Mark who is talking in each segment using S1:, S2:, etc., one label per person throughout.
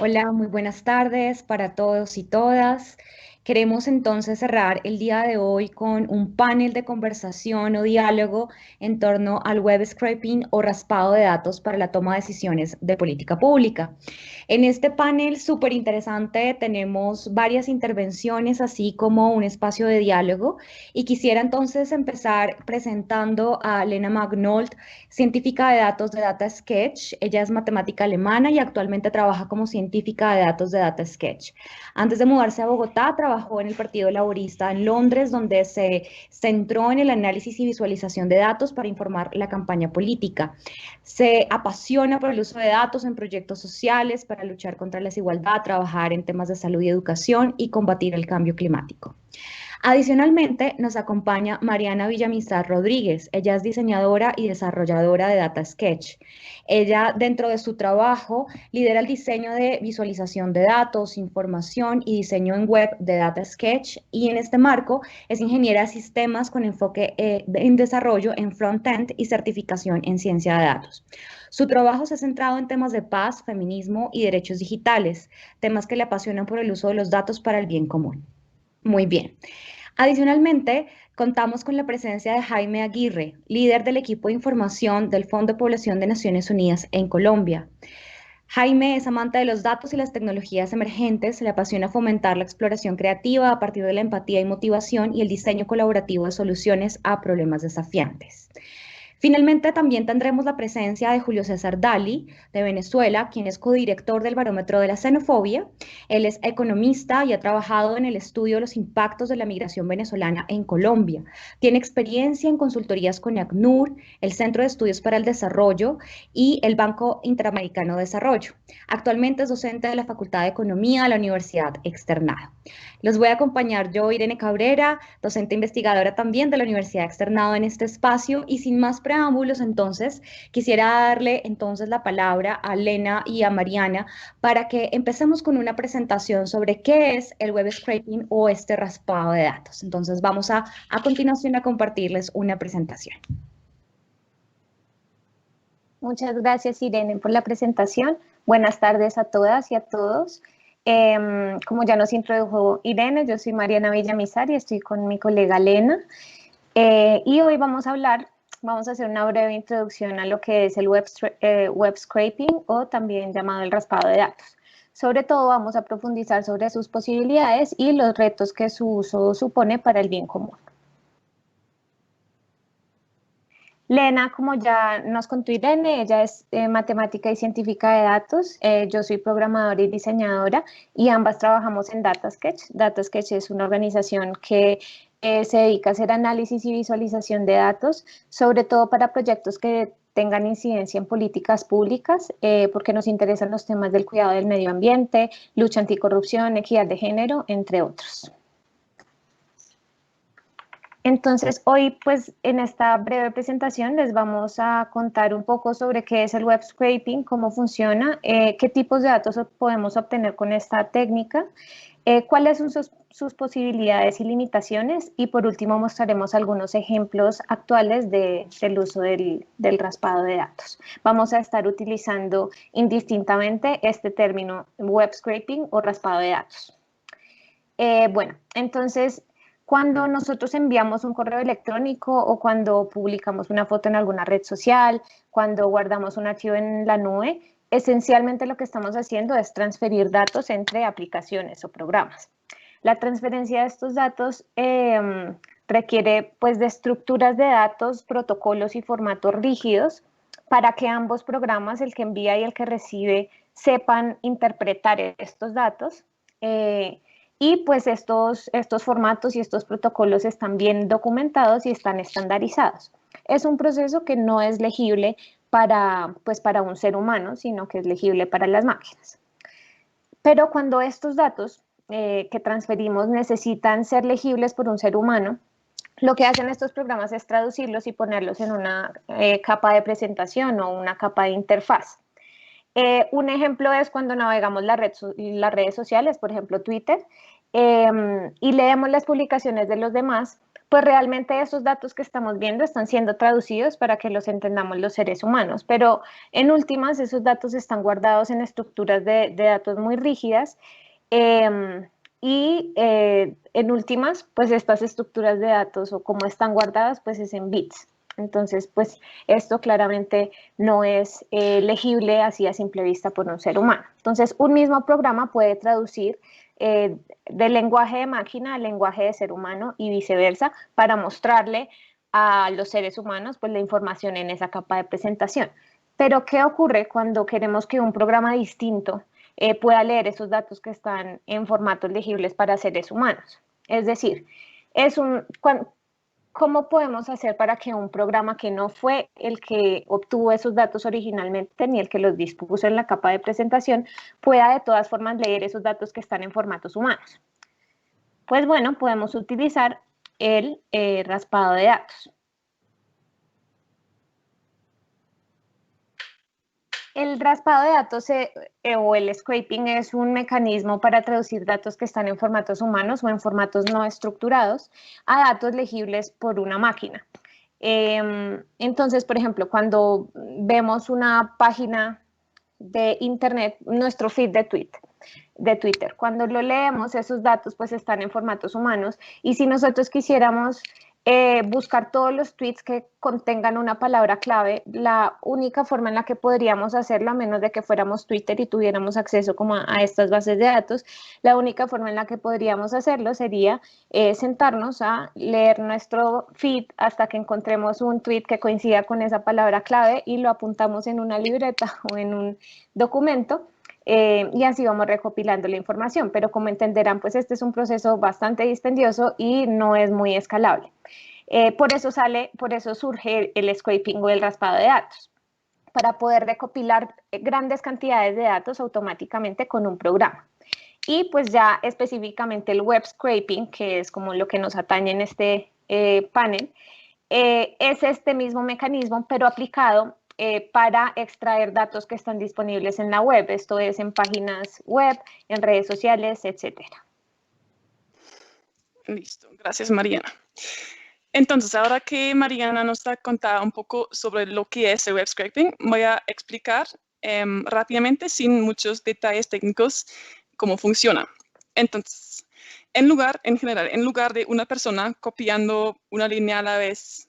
S1: Hola, muy buenas tardes para todos y todas. Queremos entonces cerrar el día de hoy con un panel de conversación o diálogo en torno al web scraping o raspado de datos para la toma de decisiones de política pública. En este panel súper interesante tenemos varias intervenciones, así como un espacio de diálogo. Y quisiera entonces empezar presentando a Lena Magnold, científica de datos de Data Sketch. Ella es matemática alemana y actualmente trabaja como científica de datos de Data Sketch. Antes de mudarse a Bogotá, trabajó en el Partido Laborista en Londres, donde se centró en el análisis y visualización de datos para informar la campaña política. Se apasiona por el uso de datos en proyectos sociales para luchar contra la desigualdad, trabajar en temas de salud y educación y combatir el cambio climático. Adicionalmente, nos acompaña Mariana Villamizar Rodríguez. Ella es diseñadora y desarrolladora de Data Sketch. Ella, dentro de su trabajo, lidera el diseño de visualización de datos, información y diseño en web de Data Sketch, y en este marco es ingeniera de sistemas con enfoque en desarrollo en front-end y certificación en ciencia de datos. Su trabajo se ha centrado en temas de paz, feminismo y derechos digitales, temas que le apasionan por el uso de los datos para el bien común. Muy bien. Adicionalmente, contamos con la presencia de Jaime Aguirre, líder del equipo de información del Fondo de Población de Naciones Unidas en Colombia. Jaime es amante de los datos y las tecnologías emergentes, le apasiona fomentar la exploración creativa a partir de la empatía y motivación y el diseño colaborativo de soluciones a problemas desafiantes. Finalmente, también tendremos la presencia de Julio César Dali, de Venezuela, quien es codirector del Barómetro de la Xenofobia. Él es economista y ha trabajado en el estudio de los impactos de la migración venezolana en Colombia. Tiene experiencia en consultorías con ACNUR, el Centro de Estudios para el Desarrollo y el Banco Interamericano de Desarrollo. Actualmente es docente de la Facultad de Economía de la Universidad Externado. Los voy a acompañar yo, Irene Cabrera, docente investigadora también de la Universidad Externado en este espacio, y sin más preámbulos, entonces, quisiera darle entonces la palabra a Lena y a Mariana para que empecemos con una presentación sobre qué es el web scraping o este raspado de datos. Entonces, vamos a continuación a compartirles una presentación.
S2: Muchas gracias, Irene, por la presentación. Buenas tardes a todas y a todos. Como ya nos introdujo Irene, yo soy Mariana Villamizar y estoy con mi colega Lena. Y hoy vamos a hacer una breve introducción a lo que es el web scraping, o también llamado el raspado de datos. Sobre todo vamos a profundizar sobre sus posibilidades y los retos que su uso supone para el bien común. Lena, como ya nos contó Irene, ella es matemática y científica de datos. Yo soy programadora y diseñadora y ambas trabajamos en DataSketch. DataSketch es una organización que se dedica a hacer análisis y visualización de datos, sobre todo para proyectos que tengan incidencia en políticas públicas, porque nos interesan los temas del cuidado del medio ambiente, lucha anticorrupción, equidad de género, entre otros. Entonces, hoy, pues, en esta breve presentación les vamos a contar un poco sobre qué es el web scraping, cómo funciona, qué tipos de datos podemos obtener con esta técnica, cuáles son sus posibilidades y limitaciones, y por último mostraremos algunos ejemplos actuales del uso del raspado de datos. Vamos a estar utilizando indistintamente este término web scraping o raspado de datos. Bueno, entonces, cuando nosotros enviamos un correo electrónico o cuando publicamos una foto en alguna red social, cuando guardamos un archivo en la nube, esencialmente lo que estamos haciendo es transferir datos entre aplicaciones o programas. La transferencia de estos datos requiere, pues, de estructuras de datos, protocolos y formatos rígidos para que ambos programas, el que envía y el que recibe, sepan interpretar estos datos. Y pues estos formatos y estos protocolos están bien documentados y están estandarizados. Es un proceso que no es legible para un ser humano, sino que es legible para las máquinas. Pero cuando estos datos que transferimos necesitan ser legibles por un ser humano, lo que hacen estos programas es traducirlos y ponerlos en una capa de presentación o una capa de interfaz. Un ejemplo es cuando navegamos las redes sociales, por ejemplo Twitter, y leemos las publicaciones de los demás, pues realmente esos datos que estamos viendo están siendo traducidos para que los entendamos los seres humanos, pero en últimas esos datos están guardados en estructuras de datos muy rígidas en últimas, pues estas estructuras de datos o cómo están guardadas, pues es en bits. Entonces, pues esto claramente no es legible así a simple vista por un ser humano. Entonces, un mismo programa puede traducir del lenguaje de máquina al lenguaje de ser humano y viceversa para mostrarle a los seres humanos pues la información en esa capa de presentación. Pero, ¿qué ocurre cuando queremos que un programa distinto pueda leer esos datos que están en formatos legibles para seres humanos? Es decir, ¿cómo podemos hacer para que un programa que no fue el que obtuvo esos datos originalmente ni el que los dispuso en la capa de presentación pueda de todas formas leer esos datos que están en formatos humanos? Pues bueno, podemos utilizar el raspado de datos. El raspado de datos o el scraping es un mecanismo para traducir datos que están en formatos humanos o en formatos no estructurados a datos legibles por una máquina. Entonces, por ejemplo, cuando vemos una página de internet, nuestro feed de Twitter, cuando lo leemos, esos datos pues están en formatos humanos y si nosotros quisiéramos buscar todos los tweets que contengan una palabra clave, la única forma en la que podríamos hacerlo, a menos de que fuéramos Twitter y tuviéramos acceso como a estas bases de datos, la única forma en la que podríamos hacerlo sería sentarnos a leer nuestro feed hasta que encontremos un tweet que coincida con esa palabra clave y lo apuntamos en una libreta o en un documento. Y así vamos recopilando la información, pero como entenderán, pues este es un proceso bastante dispendioso y no es muy escalable. Por eso surge el scraping o el raspado de datos, para poder recopilar grandes cantidades de datos automáticamente con un programa. Y pues ya específicamente el web scraping, que es como lo que nos atañe en este panel, es este mismo mecanismo, pero aplicado para extraer datos que están disponibles en la web, esto es en páginas web, en redes sociales, etcétera.
S3: Listo, gracias Mariana. Entonces, ahora que Mariana nos ha contado un poco sobre lo que es el web scraping, voy a explicar rápidamente, sin muchos detalles técnicos, cómo funciona. Entonces, en lugar de una persona copiando una línea a la vez,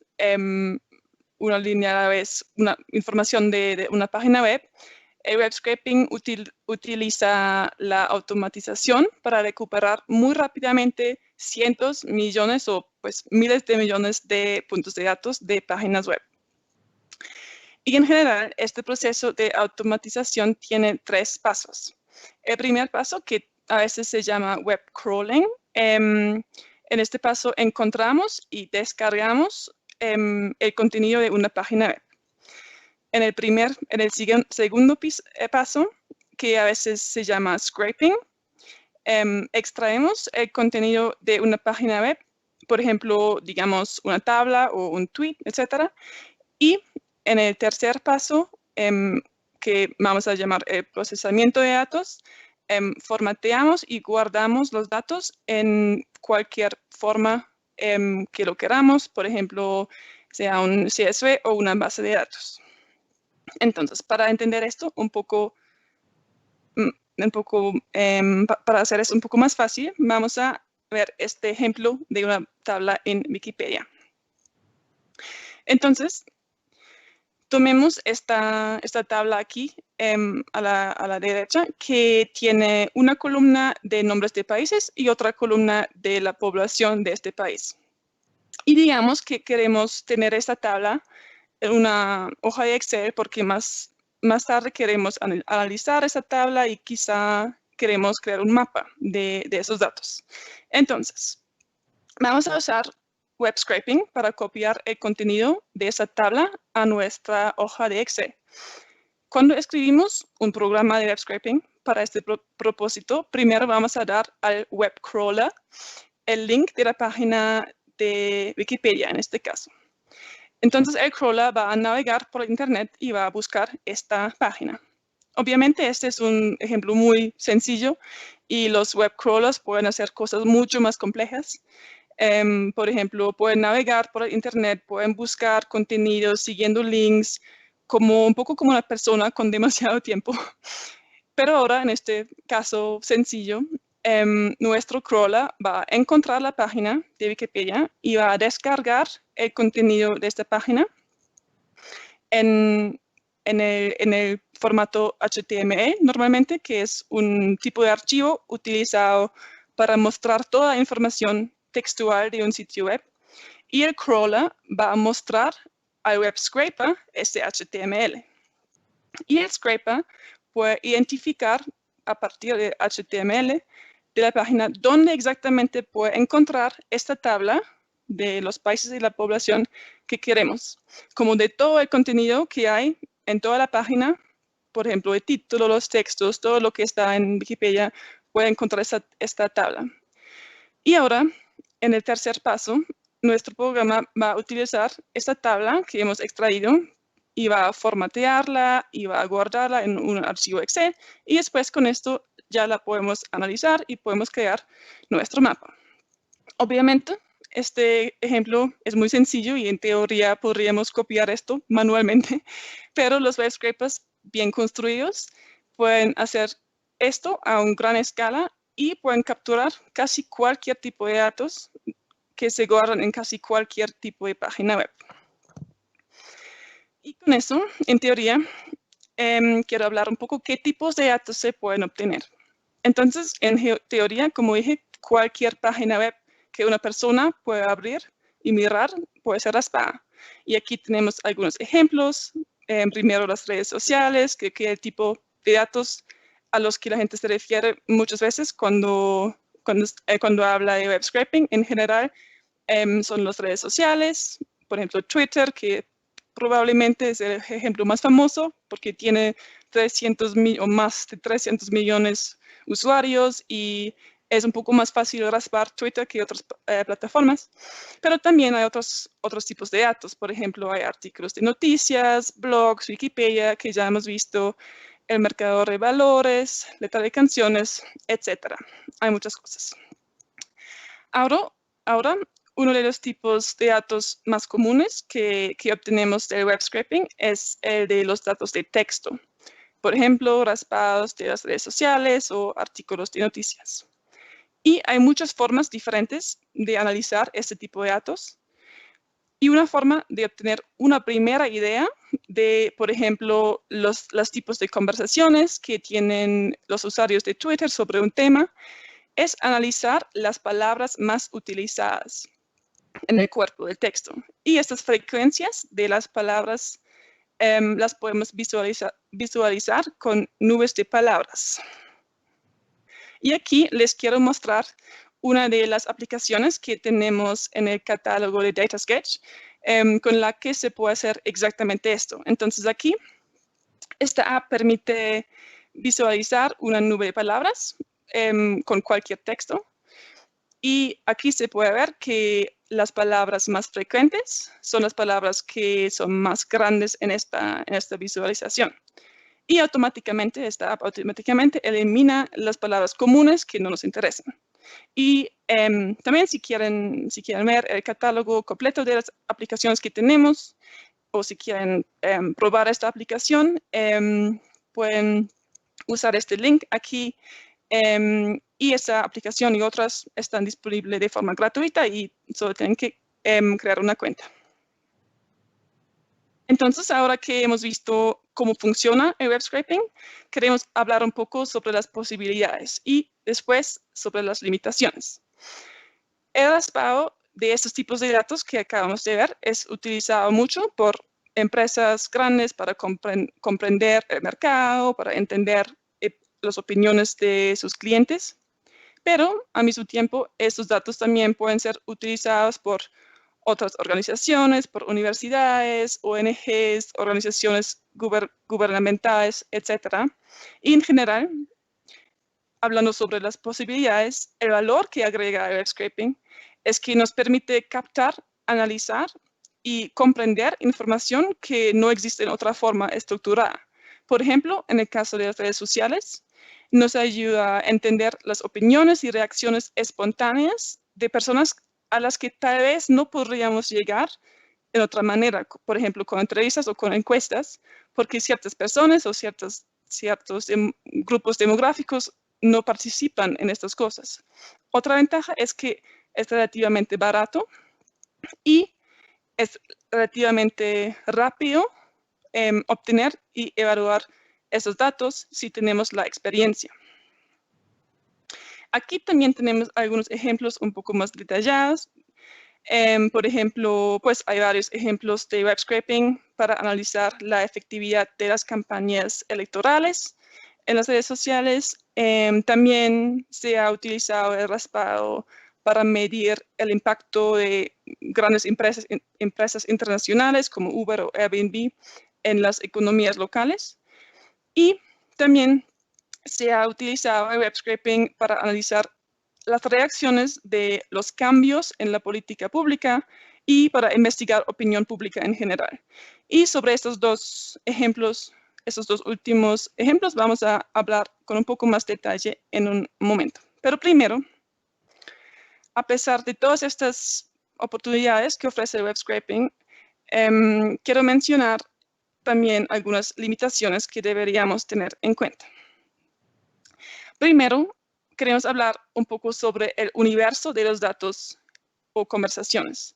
S3: una información de una página web, el web scraping utiliza la automatización para recuperar muy rápidamente cientos, millones o pues miles de millones de puntos de datos de páginas web. Y en general, este proceso de automatización tiene 3 pasos. El primer paso, que a veces se llama web crawling, en este paso encontramos y descargamos el contenido de una página web. En el segundo paso, que a veces se llama scraping, extraemos el contenido de una página web, por ejemplo, digamos una tabla o un tweet, etc. Y en el tercer paso, que vamos a llamar el procesamiento de datos, formateamos y guardamos los datos en cualquier forma que lo queramos, por ejemplo, sea un CSV o una base de datos. Entonces, para entender esto para hacer esto un poco más fácil, vamos a ver este ejemplo de una tabla en Wikipedia. Entonces, tomemos esta tabla aquí a la derecha, que tiene una columna de nombres de países y otra columna de la población de este país. Y digamos que queremos tener esta tabla en una hoja de Excel porque más tarde queremos analizar esa tabla y quizá queremos crear un mapa de esos datos. Entonces, vamos a usar web scraping para copiar el contenido de esa tabla a nuestra hoja de Excel. Cuando escribimos un programa de web scraping para este propósito, primero vamos a dar al web crawler el link de la página de Wikipedia en este caso. Entonces el crawler va a navegar por internet y va a buscar esta página. Obviamente este es un ejemplo muy sencillo y los web crawlers pueden hacer cosas mucho más complejas. Por ejemplo, pueden navegar por internet, pueden buscar contenidos siguiendo links, un poco como una persona con demasiado tiempo. Pero ahora, en este caso sencillo, nuestro crawler va a encontrar la página de Wikipedia y va a descargar el contenido de esta página en el formato HTML normalmente, que es un tipo de archivo utilizado para mostrar toda la información textual de un sitio web. Y el crawler va a mostrar al web scraper este HTML. Y el scraper puede identificar a partir de HTML de la página dónde exactamente puede encontrar esta tabla de los países y la población que queremos, como de todo el contenido que hay en toda la página, por ejemplo, el título, los textos, todo lo que está en Wikipedia, puede encontrar esta tabla. Y ahora, en el tercer paso, nuestro programa va a utilizar esta tabla que hemos extraído y va a formatearla y va a guardarla en un archivo Excel, y después con esto ya la podemos analizar y podemos crear nuestro mapa. Obviamente, este ejemplo es muy sencillo y en teoría podríamos copiar esto manualmente, pero los web scrapers bien construidos pueden hacer esto a una gran escala y pueden capturar casi cualquier tipo de datos que se guardan en casi cualquier tipo de página web. Y con eso, en teoría, quiero hablar un poco qué tipos de datos se pueden obtener. Entonces, en teoría, como dije, cualquier página web que una persona pueda abrir y mirar puede ser raspada. Y aquí tenemos algunos ejemplos. Primero, las redes sociales, que es el tipo de datos a los que la gente se refiere muchas veces cuando habla de web scraping. En general, son las redes sociales, por ejemplo, Twitter, que probablemente es el ejemplo más famoso porque tiene 300 o más de 300 millones de usuarios y es un poco más fácil raspar Twitter que otras plataformas. Pero también hay otros tipos de datos. Por ejemplo, hay artículos de noticias, blogs, Wikipedia, que ya hemos visto, el mercador de valores, letra de canciones, etc. Hay muchas cosas. Ahora, uno de los tipos de datos más comunes que obtenemos del web scraping es el de los datos de texto. Por ejemplo, raspados de las redes sociales o artículos de noticias. Y hay muchas formas diferentes de analizar este tipo de datos. Y una forma de obtener una primera idea de, por ejemplo, los tipos de conversaciones que tienen los usuarios de Twitter sobre un tema es analizar las palabras más utilizadas en el cuerpo del texto. Y estas frecuencias de las palabras las podemos visualizar con nubes de palabras. Y aquí les quiero mostrar una de las aplicaciones que tenemos en el catálogo de DataSketch, con la que se puede hacer exactamente esto. Entonces aquí, esta app permite visualizar una nube de palabras con cualquier texto. Y aquí se puede ver que las palabras más frecuentes son las palabras que son más grandes en esta visualización. Y esta app automáticamente elimina las palabras comunes que no nos interesan. Y también si quieren ver el catálogo completo de las aplicaciones que tenemos, o si quieren probar esta aplicación, pueden usar este link aquí. Y esta aplicación y otras están disponibles de forma gratuita y solo tienen que crear una cuenta. Entonces, ahora que hemos visto cómo funciona el web scraping, queremos hablar un poco sobre las posibilidades y después sobre las limitaciones. El raspado de estos tipos de datos que acabamos de ver es utilizado mucho por empresas grandes para comprender el mercado, para entender las opiniones de sus clientes, pero al mismo tiempo estos datos también pueden ser utilizados por otras organizaciones, por universidades, ONGs, organizaciones gubernamentales, etc. Y en general, hablando sobre las posibilidades, el valor que agrega el web scraping es que nos permite captar, analizar y comprender información que no existe en otra forma estructurada. Por ejemplo, en el caso de las redes sociales, nos ayuda a entender las opiniones y reacciones espontáneas de personas a las que tal vez no podríamos llegar de otra manera, por ejemplo, con entrevistas o con encuestas, porque ciertas personas o ciertos grupos demográficos no participan en estas cosas. Otra ventaja es que es relativamente barato y es relativamente rápido obtener y evaluar esos datos si tenemos la experiencia. Aquí también tenemos algunos ejemplos un poco más detallados. Por ejemplo, pues hay varios ejemplos de web scraping para analizar la efectividad de las campañas electorales en las redes sociales. También se ha utilizado el raspado para medir el impacto de grandes empresas internacionales como Uber o Airbnb en las economías locales. Y también se ha utilizado el web scraping para analizar las reacciones de los cambios en la política pública y para investigar opinión pública en general. Y sobre estos dos ejemplos, estos dos últimos ejemplos, vamos a hablar con un poco más detalle en un momento. Pero primero, a pesar de todas estas oportunidades que ofrece el web scraping, quiero mencionar también algunas limitaciones que deberíamos tener en cuenta. Primero, queremos hablar un poco sobre el universo de los datos o conversaciones.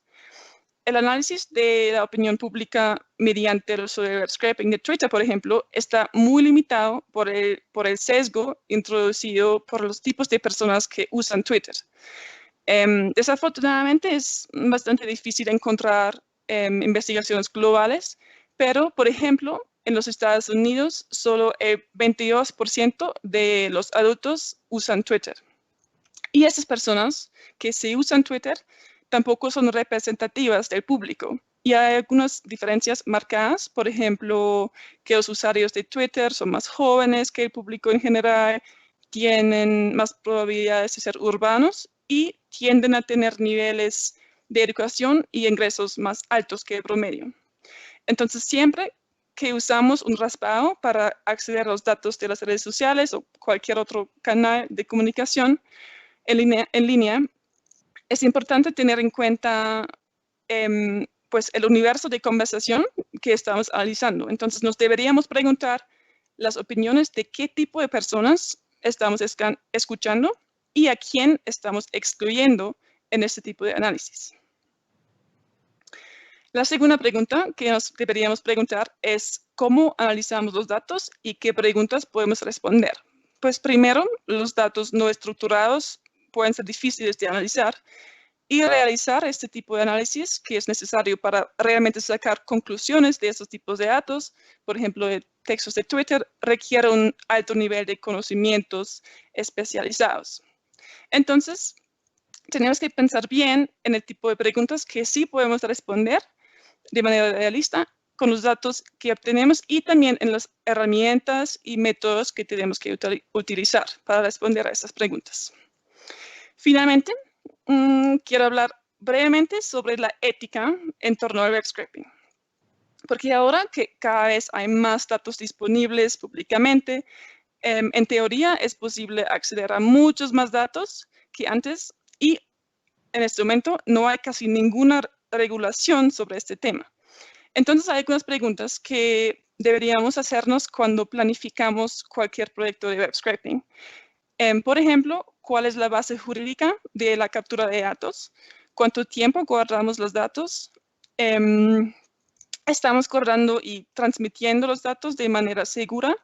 S3: El análisis de la opinión pública mediante el uso de web scraping de Twitter, por ejemplo, está muy limitado por el sesgo introducido por los tipos de personas que usan Twitter. Desafortunadamente es bastante difícil encontrar investigaciones globales, pero, por ejemplo, en los Estados Unidos, solo el 22% de los adultos usan Twitter. Y esas personas que sí usan Twitter tampoco son representativas del público. Y hay algunas diferencias marcadas, por ejemplo, que los usuarios de Twitter son más jóvenes que el público en general, tienen más probabilidades de ser urbanos y tienden a tener niveles de educación y ingresos más altos que el promedio. Entonces, siempre que usamos un raspado para acceder a los datos de las redes sociales o cualquier otro canal de comunicación en línea, es importante tener en cuenta pues el universo de conversación que estamos analizando. Entonces, nos deberíamos preguntar las opiniones de qué tipo de personas estamos escuchando y a quién estamos excluyendo en este tipo de análisis. La segunda pregunta que nos deberíamos preguntar es cómo analizamos los datos y qué preguntas podemos responder. Pues primero, los datos no estructurados pueden ser difíciles de analizar y realizar este tipo de análisis que es necesario para realmente sacar conclusiones de esos tipos de datos, por ejemplo, de textos de Twitter, requiere un alto nivel de conocimientos especializados. Entonces, tenemos que pensar bien en el tipo de preguntas que sí podemos responder de manera realista con los datos que obtenemos y también en las herramientas y métodos que tenemos que utilizar para responder a estas preguntas. Finalmente, quiero hablar brevemente sobre la ética en torno al web scraping. Porque ahora que cada vez hay más datos disponibles públicamente, en teoría es posible acceder a muchos más datos que antes y en este momento no hay casi ninguna regulación sobre este tema. Entonces hay algunas preguntas que deberíamos hacernos cuando planificamos cualquier proyecto de web scraping. Por ejemplo, ¿cuál es la base jurídica de la captura de datos? ¿Cuánto tiempo guardamos los datos? ¿Estamos guardando y transmitiendo los datos de manera segura?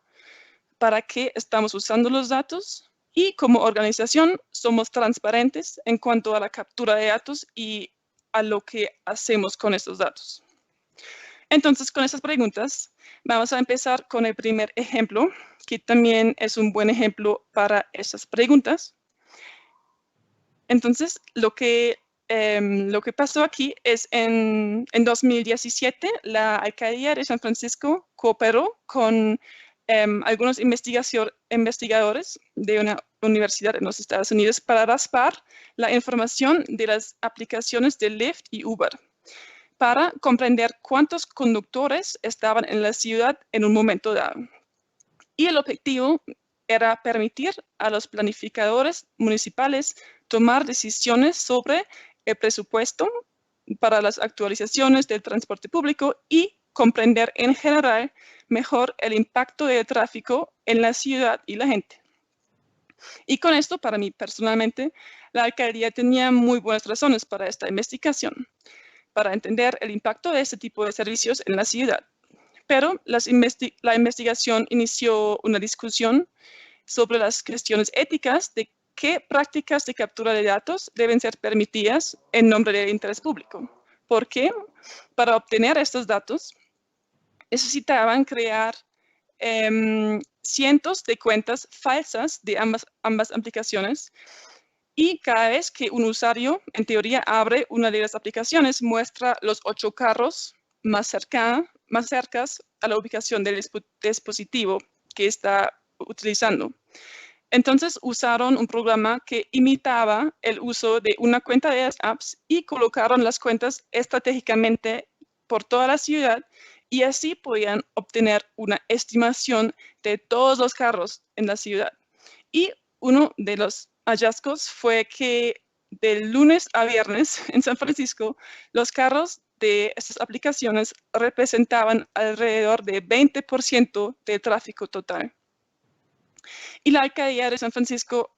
S3: ¿Para qué estamos usando los datos? Y como organización somos transparentes en cuanto a la captura de datos y a lo que hacemos con estos datos. Entonces, con estas preguntas, vamos a empezar con el primer ejemplo, que también es un buen ejemplo para estas preguntas. Entonces, lo que pasó aquí es en 2017, la Alcaldía de San Francisco cooperó con algunos investigadores de una universidad en los Estados Unidos para raspar la información de las aplicaciones de Lyft y Uber, para comprender cuántos conductores estaban en la ciudad en un momento dado. Y el objetivo era permitir a los planificadores municipales tomar decisiones sobre el presupuesto para las actualizaciones del transporte público y comprender en general mejor el impacto del tráfico en la ciudad y la gente. Y con esto, para mí personalmente, la alcaldía tenía muy buenas razones para esta investigación, para entender el impacto de este tipo de servicios en la ciudad. Pero la investigación inició una discusión sobre las cuestiones éticas de qué prácticas de captura de datos deben ser permitidas en nombre del interés público. Porque para obtener estos datos necesitaban crear cientos de cuentas falsas de ambas aplicaciones, y cada vez que un usuario, en teoría, abre una de las aplicaciones, muestra los 8 carros más cercas a la ubicación del dispositivo que está utilizando. Entonces usaron un programa que imitaba el uso de una cuenta de las apps y colocaron las cuentas estratégicamente por toda la ciudad, y así podían obtener una estimación de todos los carros en la ciudad. Y uno de los hallazgos fue que de lunes a viernes en San Francisco, los carros de estas aplicaciones representaban alrededor de 20% del tráfico total. Y la alcaldía de San Francisco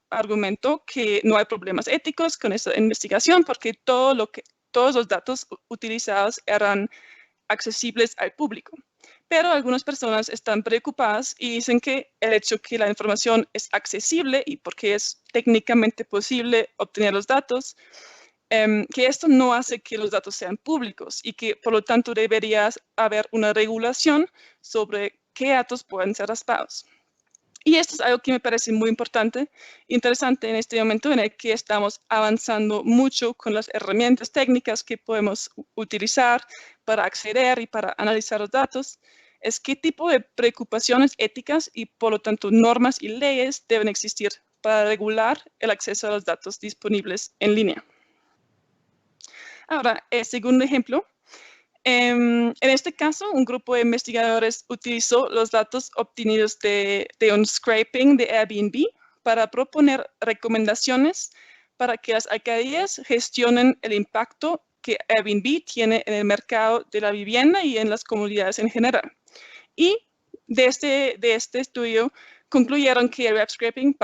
S3: argumentó que no hay problemas éticos con esta investigación porque todos los datos utilizados eran accesibles al público. Pero algunas personas están preocupadas y dicen que el hecho que la información es accesible y porque es técnicamente posible obtener los datos, que esto no hace que los datos sean públicos y que por lo tanto debería haber una regulación sobre qué datos pueden ser raspados. Y esto es algo que me parece muy interesante en este momento en el que estamos avanzando mucho con las herramientas técnicas que podemos utilizar para acceder y para analizar los datos, es qué tipo de preocupaciones éticas y por lo tanto normas y leyes deben existir para regular el acceso a los datos disponibles en línea. Ahora, el segundo ejemplo. En este caso, un grupo de investigadores utilizó los datos obtenidos de un scraping de Airbnb para proponer recomendaciones para que las alcaldías gestionen el impacto que Airbnb tiene en el mercado de la vivienda y en las comunidades en general. Y de este estudio concluyeron que el web scraping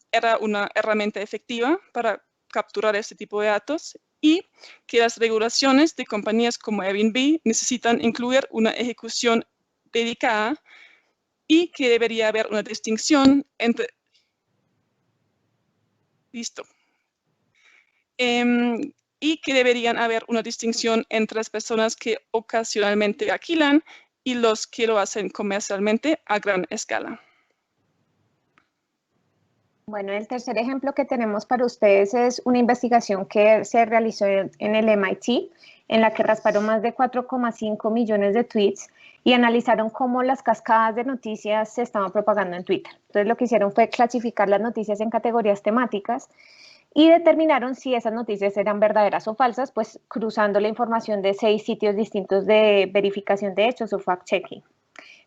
S3: era una herramienta efectiva para capturar este tipo de datos y que las regulaciones de compañías como Airbnb necesitan incluir una ejecución dedicada y que debería haber una distinción entre... y que deberían haber una distinción entre las personas que ocasionalmente alquilan y los que lo hacen comercialmente a gran escala.
S2: Bueno, el tercer ejemplo que tenemos para ustedes es una investigación que se realizó en el MIT, en la que rasparon más de 4,5 millones de tweets y analizaron cómo las cascadas de noticias se estaban propagando en Twitter. Entonces, lo que hicieron fue clasificar las noticias en categorías temáticas y determinaron si esas noticias eran verdaderas o falsas, pues cruzando la información de 6 sitios distintos de verificación de hechos o fact-checking.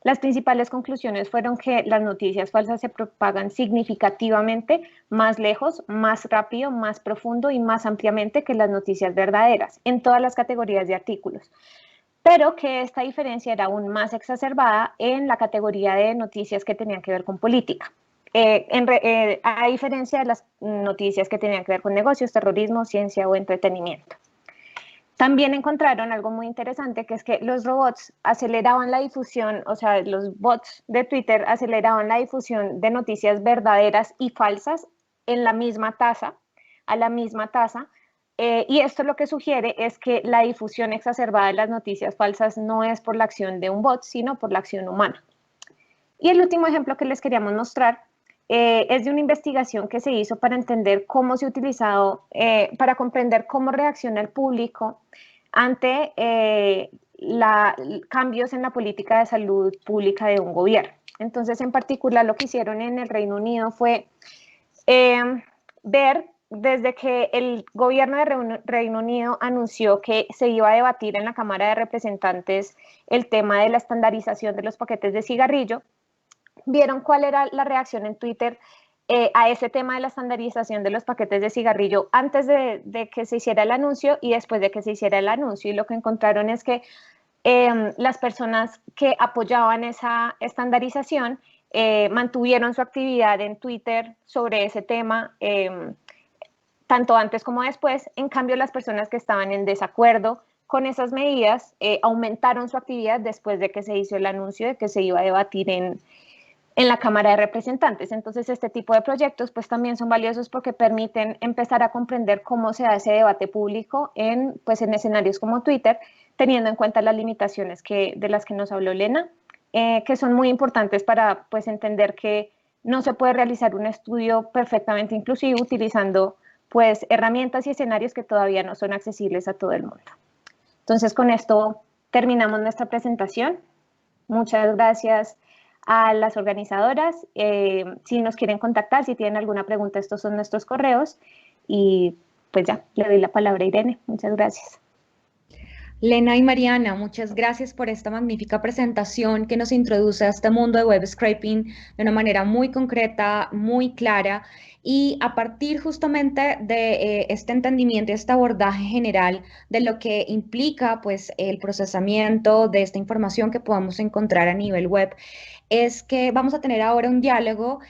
S2: Las principales conclusiones fueron que las noticias falsas se propagan significativamente más lejos, más rápido, más profundo y más ampliamente que las noticias verdaderas en todas las categorías de artículos, pero que esta diferencia era aún más exacerbada en la categoría de noticias que tenían que ver con política, a diferencia de las noticias que tenían que ver con negocios, terrorismo, ciencia o entretenimiento. También encontraron algo muy interesante, que es que los robots aceleraban la difusión, o sea, los bots de Twitter aceleraban la difusión de noticias verdaderas y falsas en la misma tasa, a la misma tasa, y esto lo que sugiere es que la difusión exacerbada de las noticias falsas no es por la acción de un bot, sino por la acción humana. Y el último ejemplo que les queríamos mostrar es de una investigación que se hizo para entender cómo se ha utilizado, para comprender cómo reacciona el público ante cambios en la política de salud pública de un gobierno. Entonces, en particular, lo que hicieron en el Reino Unido fue ver desde que el gobierno de Reino Unido anunció que se iba a debatir en la Cámara de Representantes el tema de la estandarización de los paquetes de cigarrillo. vieron cuál era la reacción en Twitter a ese tema de la estandarización de los paquetes de cigarrillo antes de que se hiciera el anuncio y después de que se hiciera el anuncio. Y lo que encontraron es que las personas que apoyaban esa estandarización mantuvieron su actividad en Twitter sobre ese tema, tanto antes como después. En cambio, las personas que estaban en desacuerdo con esas medidas aumentaron su actividad después de que se hizo el anuncio de que se iba a debatir en la Cámara de Representantes. Entonces, este tipo de proyectos pues también son valiosos porque permiten empezar a comprender cómo se hace debate público en escenarios como Twitter, teniendo en cuenta las limitaciones de las que nos habló Lena, que son muy importantes para pues entender que no se puede realizar un estudio perfectamente inclusivo utilizando pues herramientas y escenarios que todavía no son accesibles a todo el mundo. Entonces, con esto terminamos nuestra presentación. Muchas gracias a las organizadoras. Si nos quieren contactar, si tienen alguna pregunta, estos son nuestros correos. Y pues ya, le doy la palabra a Irene. Muchas gracias.
S1: Lena y Mariana, muchas gracias por esta magnífica presentación que nos introduce a este mundo de web scraping de una manera muy concreta, muy clara, y a partir justamente de este entendimiento y este abordaje general de lo que implica pues el procesamiento de esta información que podamos encontrar a nivel web, es que vamos a tener ahora un diálogo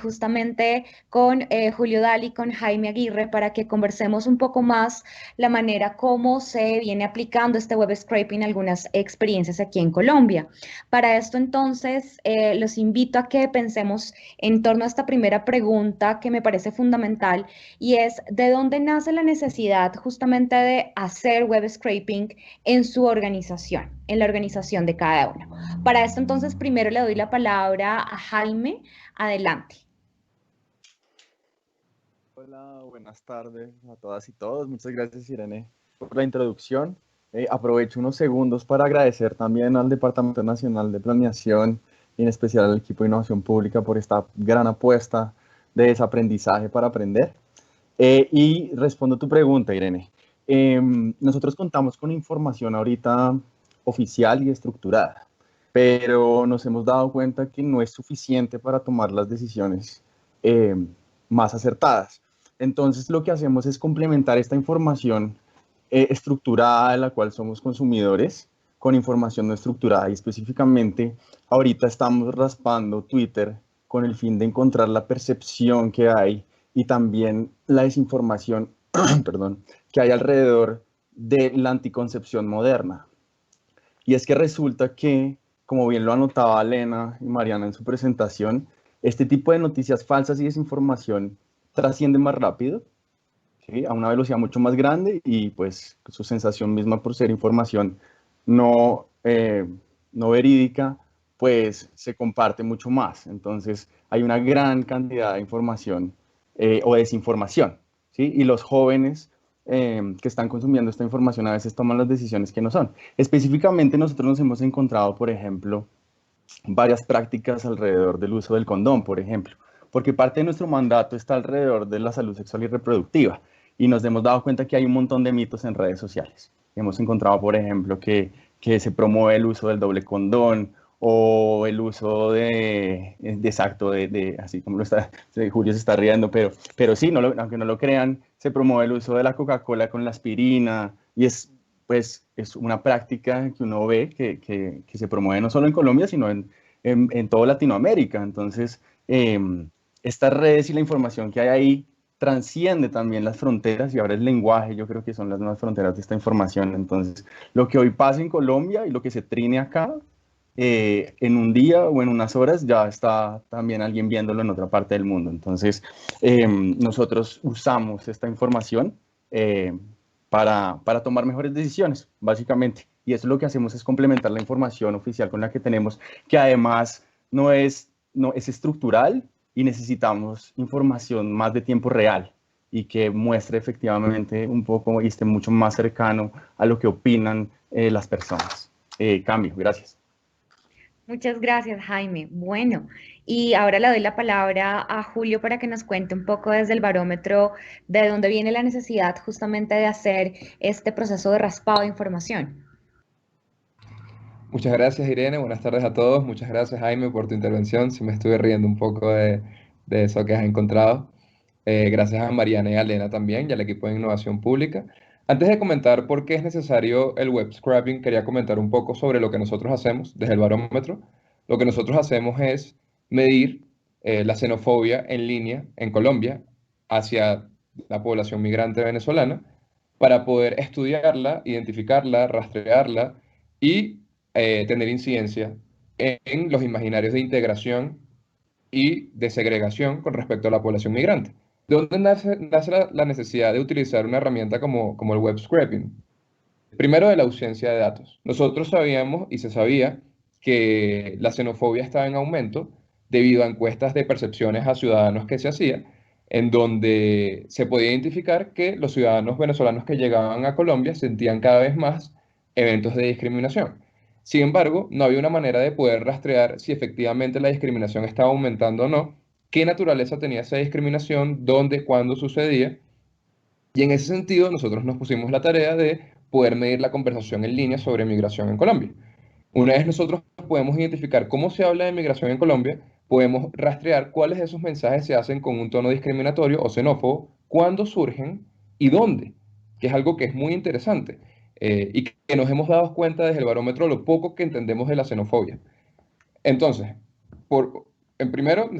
S1: justamente con Julio Dali y con Jaime Aguirre para que conversemos un poco más la manera como se viene aplicando este web scraping en algunas experiencias aquí en Colombia. Para esto entonces los invito a que pensemos en torno a esta primera pregunta que me parece fundamental y es ¿de dónde nace la necesidad justamente de hacer web scraping en su organización, en la organización de cada uno? Para esto entonces primero le doy la palabra a Jaime. Adelante.
S4: Hola, buenas tardes a todas y todos. Muchas gracias, Irene, por la introducción. Aprovecho unos segundos para agradecer también al Departamento Nacional de Planeación y en especial al equipo de Innovación Pública por esta gran apuesta de desaprendizaje para aprender. Y respondo tu pregunta, Irene. Nosotros contamos con información ahorita oficial y estructurada, pero nos hemos dado cuenta que no es suficiente para tomar las decisiones más acertadas. Entonces, lo que hacemos es complementar esta información estructurada de la cual somos consumidores con información no estructurada, y específicamente ahorita estamos raspando Twitter con el fin de encontrar la percepción que hay y también la desinformación perdón, que hay alrededor de la anticoncepción moderna. Y es que resulta que, como bien lo anotaba Lena y Mariana en su presentación, este tipo de noticias falsas y desinformación trasciende más rápido, ¿sí?, a una velocidad mucho más grande, y pues su sensación misma por ser información no verídica, pues se comparte mucho más. Entonces hay una gran cantidad de información o desinformación, ¿sí? Y los jóvenes que están consumiendo esta información a veces toman las decisiones que no son. Específicamente nosotros nos hemos encontrado, por ejemplo, varias prácticas alrededor del uso del condón, por ejemplo, porque parte de nuestro mandato está alrededor de la salud sexual y reproductiva, y nos hemos dado cuenta que hay un montón de mitos en redes sociales. Hemos encontrado, por ejemplo, que se promueve el uso del doble condón, o el uso así como Julio se está riendo, pero sí, aunque no lo crean, se promueve el uso de la Coca-Cola con la aspirina, y es una práctica que uno ve que se promueve no solo en Colombia, sino en toda Latinoamérica. Entonces, estas redes y la información que hay ahí transciende también las fronteras, y ahora el lenguaje, yo creo que son las nuevas fronteras de esta información. Entonces, lo que hoy pasa en Colombia y lo que se trine acá, en un día o en unas horas ya está también alguien viéndolo en otra parte del mundo. Entonces, nosotros usamos esta información para tomar mejores decisiones, básicamente. Y eso lo que hacemos es complementar la información oficial con la que tenemos, que además no es estructural, y necesitamos información más de tiempo real y que muestre efectivamente un poco y esté mucho más cercano a lo que opinan las personas. Cambio, gracias.
S1: Muchas gracias, Jaime. Bueno, y ahora le doy la palabra a Julio para que nos cuente un poco desde el barómetro de dónde viene la necesidad justamente de hacer este proceso de raspado de información.
S5: Muchas gracias, Irene. Buenas tardes a todos. Muchas gracias, Jaime, por tu intervención. Sí me estuve riendo un poco de eso que has encontrado. Gracias a Mariana y a Elena también y al equipo de innovación pública. Antes de comentar por qué es necesario el web scraping, quería comentar un poco sobre lo que nosotros hacemos desde el barómetro. Lo que nosotros hacemos es medir la xenofobia en línea en Colombia hacia la población migrante venezolana para poder estudiarla, identificarla, rastrearla y tener incidencia en los imaginarios de integración y de segregación con respecto a la población migrante. ¿De dónde nace la necesidad de utilizar una herramienta como el web scraping? Primero, de la ausencia de datos. Nosotros sabíamos y se sabía que la xenofobia estaba en aumento debido a encuestas de percepciones a ciudadanos que se hacían, en donde se podía identificar que los ciudadanos venezolanos que llegaban a Colombia sentían cada vez más eventos de discriminación. Sin embargo, no había una manera de poder rastrear si efectivamente la discriminación estaba aumentando o no, qué naturaleza tenía esa discriminación, dónde, cuándo sucedía. Y en ese sentido, nosotros nos pusimos la tarea de poder medir la conversación en línea sobre migración en Colombia. Una vez nosotros podemos identificar cómo se habla de migración en Colombia, podemos rastrear cuáles de esos mensajes se hacen con un tono discriminatorio o xenófobo, cuándo surgen y dónde, que es algo que es muy interesante y que nos hemos dado cuenta desde el barómetro lo poco que entendemos de la xenofobia. Entonces, en primero,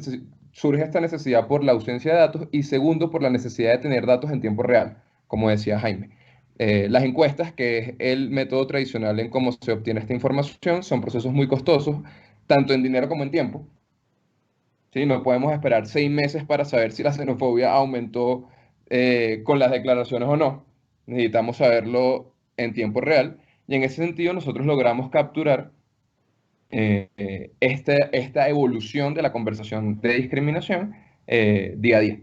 S5: surge esta necesidad por la ausencia de datos y segundo, por la necesidad de tener datos en tiempo real, como decía Jaime. Las encuestas, que es el método tradicional en cómo se obtiene esta información, son procesos muy costosos, tanto en dinero como en tiempo. ¿Sí? No podemos esperar 6 meses para saber si la xenofobia aumentó con las declaraciones o no. Necesitamos saberlo en tiempo real y en ese sentido nosotros logramos capturar esta evolución de la conversación de discriminación día a día.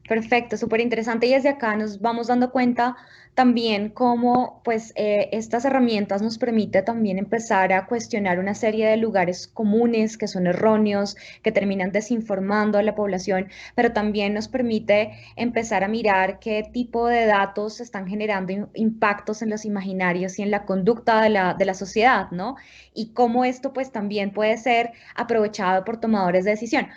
S1: Perfecto, súper interesante. Y desde acá nos vamos dando cuenta también cómo pues, estas herramientas nos permiten también empezar a cuestionar una serie de lugares comunes que son erróneos, que terminan desinformando a la población, pero también nos permite empezar a mirar qué tipo de datos están generando impactos en los imaginarios y en la conducta de la sociedad, ¿no? Y cómo esto pues también puede ser aprovechado por tomadores de decisión.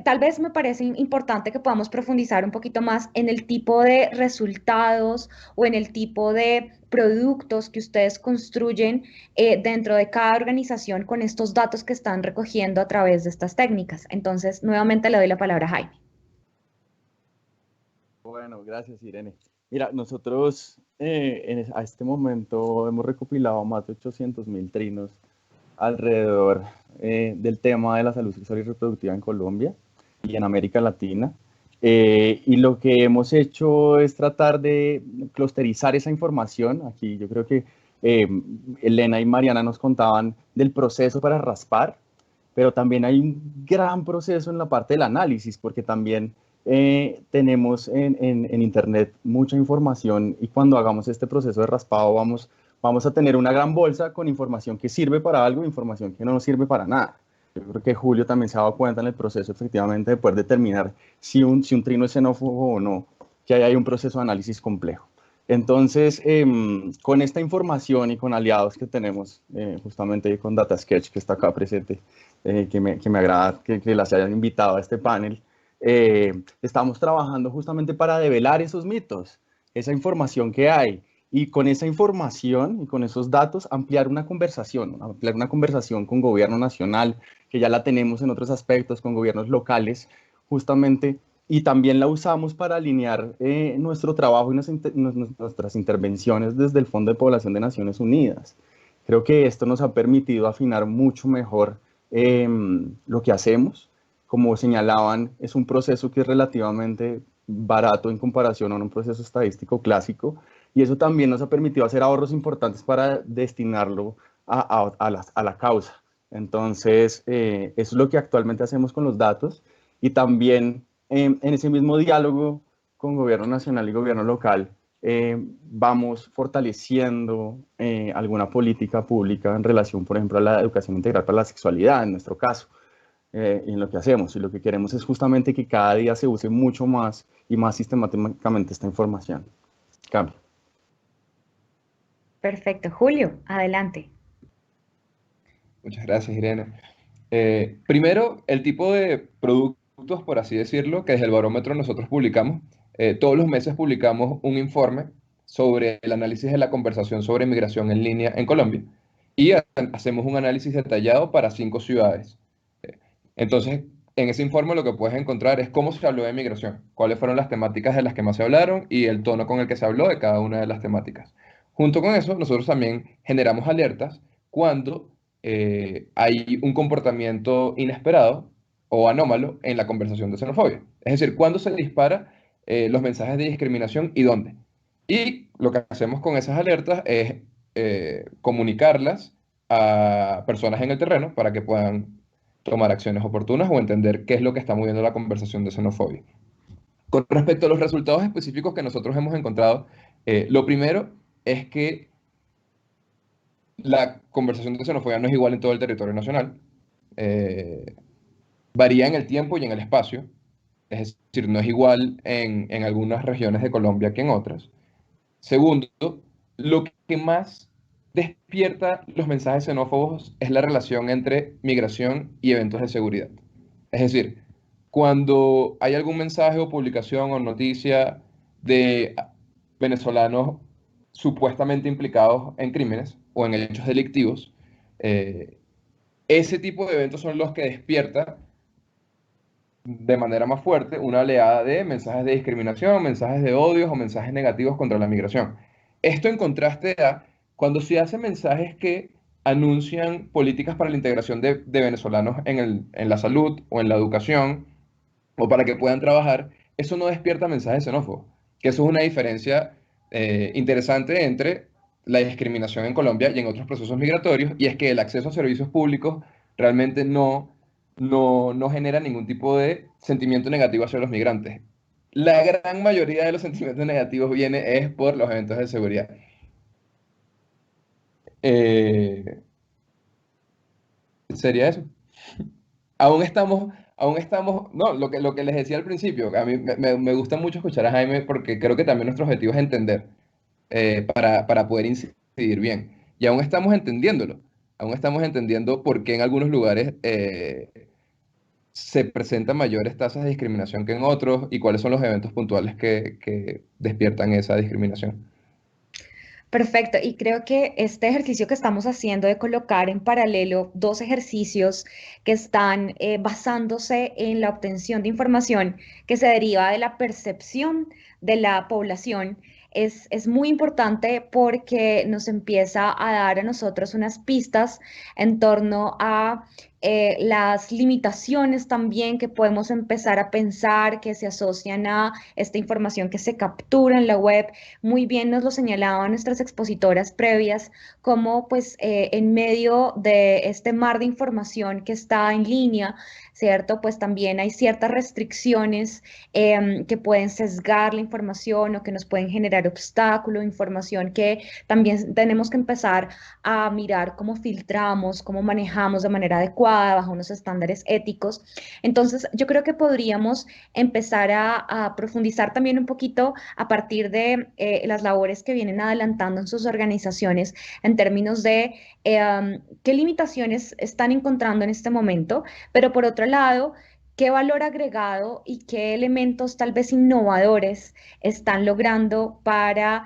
S1: Tal vez me parece importante que podamos profundizar un poquito más en el tipo de resultados o en el tipo de productos que ustedes construyen dentro de cada organización con estos datos que están recogiendo a través de estas técnicas. Entonces, nuevamente le doy la palabra a Jaime.
S4: Bueno, gracias, Irene. Mira, nosotros a este momento hemos recopilado más de 800.000 trinos alrededor del tema de la salud sexual y reproductiva en Colombia y en América Latina. Y lo que hemos hecho es tratar de clusterizar esa información. Aquí yo creo que Elena y Mariana nos contaban del proceso para raspar, pero también hay un gran proceso en la parte del análisis, porque también tenemos en Internet mucha información y cuando hagamos este proceso de raspado vamos a tener una gran bolsa con información que sirve para algo e información que no nos sirve para nada. Yo creo que Julio también se ha dado cuenta en el proceso efectivamente de poder determinar si un trino es xenófobo o no, que hay un proceso de análisis complejo. Entonces, con esta información y con aliados que tenemos, justamente con DataSketch, que está acá presente, que me agrada que las hayan invitado a este panel, estamos trabajando justamente para develar esos mitos, esa información que hay, y con esa información y con esos datos ampliar una conversación con gobierno nacional, que ya la tenemos en otros aspectos, con gobiernos locales, justamente, y también la usamos para alinear nuestro trabajo y nuestras intervenciones desde el Fondo de Población de Naciones Unidas. Creo que esto nos ha permitido afinar mucho mejor lo que hacemos. Como señalaban, es un proceso que es relativamente barato en comparación a un proceso estadístico clásico, y eso también nos ha permitido hacer ahorros importantes para destinarlo a la causa. Entonces, eso es lo que actualmente hacemos con los datos, y también en ese mismo diálogo con gobierno nacional y gobierno local, vamos fortaleciendo alguna política pública en relación, por ejemplo, a la educación integral para la sexualidad, en nuestro caso, en lo que hacemos. Y lo que queremos es justamente que cada día se use mucho más y más sistemáticamente esta información. Cambio.
S1: Perfecto. Julio, adelante.
S5: Muchas gracias, Irene. Primero, el tipo de productos, por así decirlo, que desde el barómetro nosotros publicamos. Todos los meses publicamos un informe sobre el análisis de la conversación sobre migración en línea en Colombia y hacemos un análisis detallado para 5 ciudades. Entonces, en ese informe lo que puedes encontrar es cómo se habló de migración, cuáles fueron las temáticas de las que más se hablaron y el tono con el que se habló de cada una de las temáticas. Junto con eso, nosotros también generamos alertas cuando hay un comportamiento inesperado o anómalo en la conversación de xenofobia. Es decir, cuándo se dispara los mensajes de discriminación y dónde. Y lo que hacemos con esas alertas es comunicarlas a personas en el terreno para que puedan tomar acciones oportunas o entender qué es lo que está moviendo la conversación de xenofobia. Con respecto a los resultados específicos que nosotros hemos encontrado, lo primero es que la conversación de xenofobia no es igual en todo el territorio nacional. Varía en el tiempo y en el espacio. Es decir, no es igual en algunas regiones de Colombia que en otras. Segundo, lo que más despierta los mensajes xenófobos es la relación entre migración y eventos de seguridad. Es decir, cuando hay algún mensaje o publicación o noticia de venezolanos supuestamente implicados en crímenes o en hechos delictivos, ese tipo de eventos son los que despierta de manera más fuerte una oleada de mensajes de discriminación, mensajes de odios o mensajes negativos contra la migración. Esto en contraste a cuando se hacen mensajes que anuncian políticas para la integración de venezolanos en la salud o en la educación o para que puedan trabajar, eso no despierta mensajes xenófobos. Que eso es una diferencia interesante entre la discriminación en Colombia y en otros procesos migratorios, y es que el acceso a servicios públicos realmente no genera ningún tipo de sentimiento negativo hacia los migrantes. La gran mayoría de los sentimientos negativos viene es por los eventos de seguridad. ¿Sería eso? Aún estamos, no, lo que les decía al principio, a mí me gusta mucho escuchar a Jaime porque creo que también nuestro objetivo es entender para poder incidir bien. Y aún estamos entendiendo por qué en algunos lugares se presentan mayores tasas de discriminación que en otros y cuáles son los eventos puntuales que despiertan esa discriminación.
S1: Perfecto, y creo que este ejercicio que estamos haciendo de colocar en paralelo dos ejercicios que están basándose en la obtención de información que se deriva de la percepción de la población es muy importante porque nos empieza a dar a nosotros unas pistas en torno a las limitaciones también que podemos empezar a pensar que se asocian a esta información que se captura en la web. Muy bien nos lo señalaban nuestras expositoras previas, como pues en medio de este mar de información que está en línea, ¿cierto? Pues también hay ciertas restricciones que pueden sesgar la información o que nos pueden generar obstáculos, información que también tenemos que empezar a mirar cómo filtramos, cómo manejamos de manera adecuada, bajo unos estándares éticos. Entonces, yo creo que podríamos empezar a profundizar también un poquito a partir de las labores que vienen adelantando en sus organizaciones en términos de qué limitaciones están encontrando en este momento, pero por otro lado, qué valor agregado y qué elementos tal vez innovadores están logrando para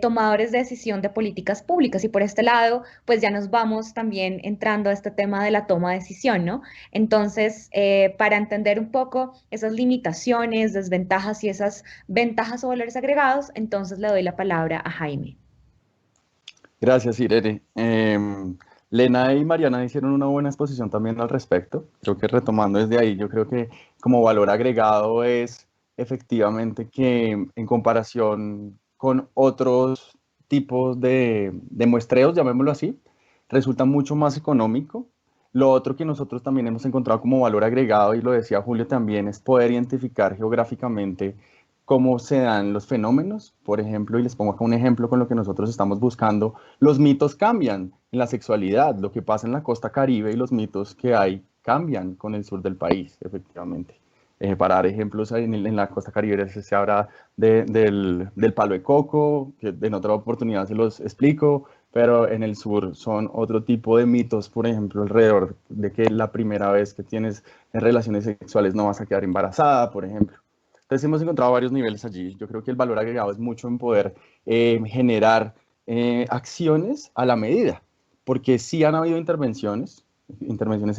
S1: tomadores de decisión de políticas públicas. Y por este lado, pues ya nos vamos también entrando a este tema de la toma de decisión, ¿no? Entonces, para entender un poco esas limitaciones, desventajas y esas ventajas o valores agregados, entonces le doy la palabra a Jaime.
S4: Gracias, Irene. Lena y Mariana hicieron una buena exposición también al respecto. Creo que retomando desde ahí, yo creo que como valor agregado es efectivamente que en comparación con otros tipos de muestreos, llamémoslo así, resulta mucho más económico. Lo otro que nosotros también hemos encontrado como valor agregado, y lo decía Julio también, es poder identificar geográficamente cómo se dan los fenómenos. Por ejemplo, y les pongo acá un ejemplo con lo que nosotros estamos buscando, los mitos cambian en la sexualidad, lo que pasa en la costa Caribe y los mitos que hay cambian con el sur del país, efectivamente. Para dar ejemplos, en la costa caribe se habla del palo de coco, que en otra oportunidad se los explico, pero en el sur son otro tipo de mitos, por ejemplo, alrededor de que la primera vez que tienes relaciones sexuales no vas a quedar embarazada, por ejemplo. Entonces hemos encontrado varios niveles allí. Yo creo que el valor agregado es mucho en poder generar acciones a la medida, porque sí han habido intervenciones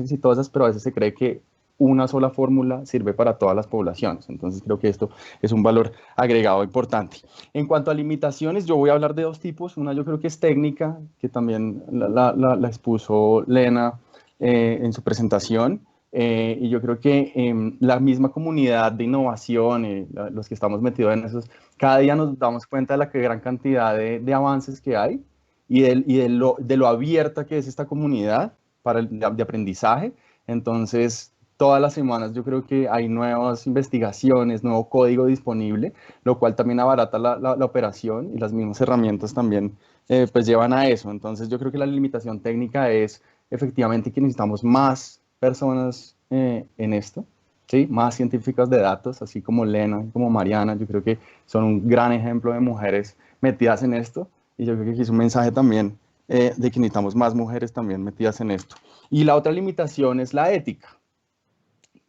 S4: exitosas, pero a veces se cree que una sola fórmula sirve para todas las poblaciones. Entonces creo que esto es un valor agregado importante. En cuanto a limitaciones, yo voy a hablar de dos tipos. Una yo creo que es técnica, que también la expuso Lena en su presentación. Y yo creo que la misma comunidad de innovación, los que estamos metidos en esos, cada día nos damos cuenta de la gran cantidad de avances que hay de lo abierta que es esta comunidad de aprendizaje. Entonces, todas las semanas yo creo que hay nuevas investigaciones, nuevo código disponible, lo cual también abarata la operación y las mismas herramientas también pues llevan a eso. Entonces, yo creo que la limitación técnica es efectivamente que necesitamos más personas en esto, ¿sí? Más científicas de datos, así como Lena, como Mariana. Yo creo que son un gran ejemplo de mujeres metidas en esto, y yo creo que aquí es un mensaje también de que necesitamos más mujeres también metidas en esto. Y la otra limitación es la ética,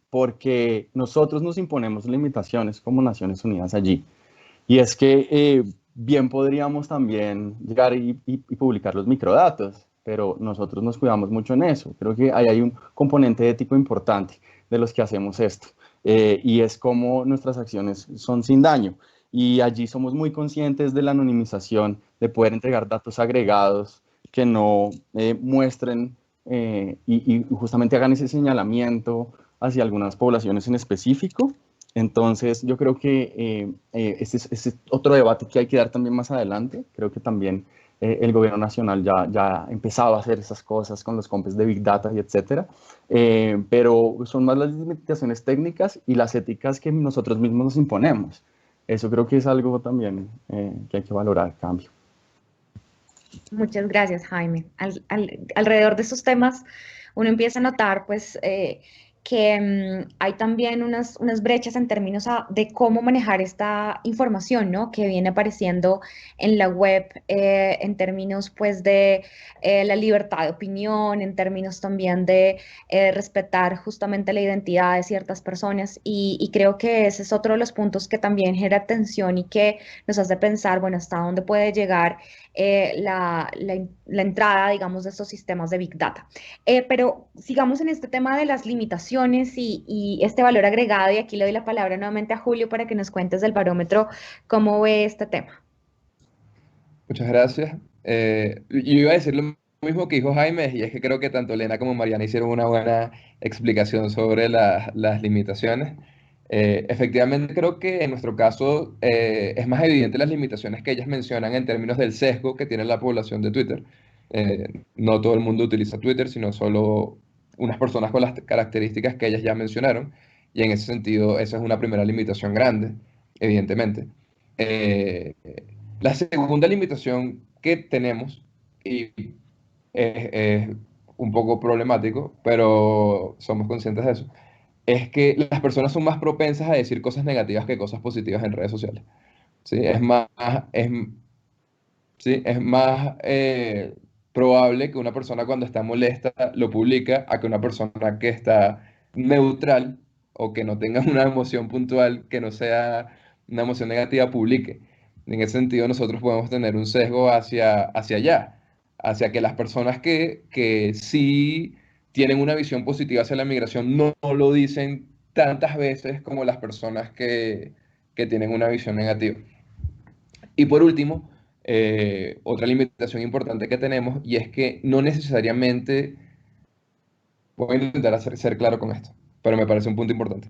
S4: porque nosotros nos imponemos limitaciones como Naciones Unidas allí. Y es que bien podríamos también llegar y publicar los microdatos, pero nosotros nos cuidamos mucho en eso. Creo que ahí hay un componente ético importante de los que hacemos esto, y es cómo nuestras acciones son sin daño. Y allí somos muy conscientes de la anonimización, de poder entregar datos agregados que no muestren y justamente hagan ese señalamiento hacia algunas poblaciones en específico. Entonces, yo creo que este es otro debate que hay que dar también más adelante. Creo que también el gobierno nacional ya ha empezado a hacer esas cosas con los compes de Big Data y etcétera. Pero son más las limitaciones técnicas y las éticas que nosotros mismos nos imponemos. Eso creo que es algo también que hay que valorar, cambio.
S1: Muchas gracias, Jaime. Alrededor de estos temas, uno empieza a notar, pues, que hay también unas brechas en términos de cómo manejar esta información, ¿no? Que viene apareciendo en la web, en términos, pues, de la libertad de opinión, en términos también de respetar justamente la identidad de ciertas personas. Y creo que ese es otro de los puntos que también genera tensión y que nos hace pensar, bueno, hasta dónde puede llegar la entrada, digamos, de estos sistemas de Big Data. Pero sigamos en este tema de las limitaciones y este valor agregado, y aquí le doy la palabra nuevamente a Julio para que nos cuentes del barómetro cómo ve este tema.
S5: Muchas gracias. Yo iba a decir lo mismo que dijo Jaime, y es que creo que tanto Elena como Mariana hicieron una buena explicación sobre las limitaciones. Efectivamente, creo que en nuestro caso es más evidente las limitaciones que ellas mencionan en términos del sesgo que tiene la población de Twitter. No todo el mundo utiliza Twitter, sino solo unas personas con las características que ellas ya mencionaron, y en ese sentido esa es una primera limitación grande, evidentemente. Eh, la segunda limitación que tenemos, y es un poco problemático, pero somos conscientes de eso, es que las personas son más propensas a decir cosas negativas que cosas positivas en redes sociales. ¿Sí? Es más probable que una persona cuando está molesta lo publica a que una persona que está neutral o que no tenga una emoción puntual que no sea una emoción negativa publique. En ese sentido, nosotros podemos tener un sesgo hacia allá, hacia que las personas que sí tienen una visión positiva hacia la migración no lo dicen tantas veces como las personas que tienen una visión negativa. Y por último, otra limitación importante que tenemos, y es que no necesariamente, voy a intentar ser claro con esto, pero me parece un punto importante,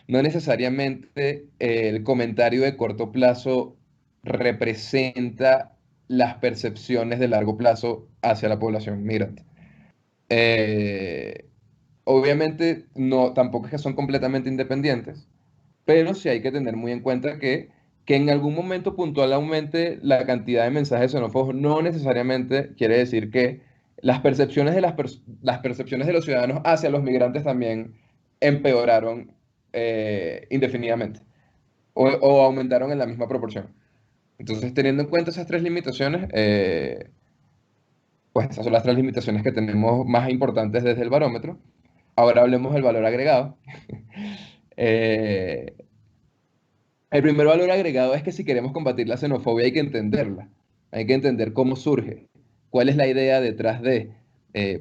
S5: no necesariamente el comentario de corto plazo representa las percepciones de largo plazo hacia la población migrante. Obviamente, no, tampoco es que son completamente independientes, pero sí hay que tener muy en cuenta que en algún momento puntual aumente la cantidad de mensajes xenófobos, no necesariamente quiere decir que las percepciones de las percepciones de los ciudadanos hacia los migrantes también empeoraron indefinidamente o aumentaron en la misma proporción. Entonces, teniendo en cuenta esas tres limitaciones, pues esas son las tres limitaciones que tenemos más importantes desde el barómetro. Ahora hablemos del valor agregado. Eh, el primer valor agregado es que si queremos combatir la xenofobia hay que entenderla, hay que entender cómo surge, cuál es la idea detrás de,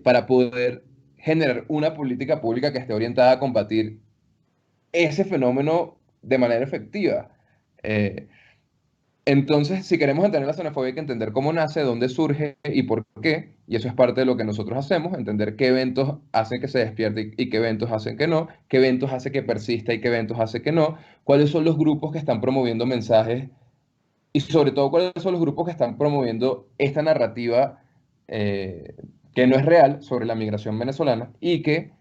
S5: para poder generar una política pública que esté orientada a combatir ese fenómeno de manera efectiva. Entonces, si queremos entender la xenofobia, hay que entender cómo nace, dónde surge y por qué. Y eso es parte de lo que nosotros hacemos, entender qué eventos hacen que se despierte y qué eventos hacen que no, qué eventos hace que persista y qué eventos hace que no, cuáles son los grupos que están promoviendo mensajes y sobre todo cuáles son los grupos que están promoviendo esta narrativa que no es real sobre la migración venezolana y que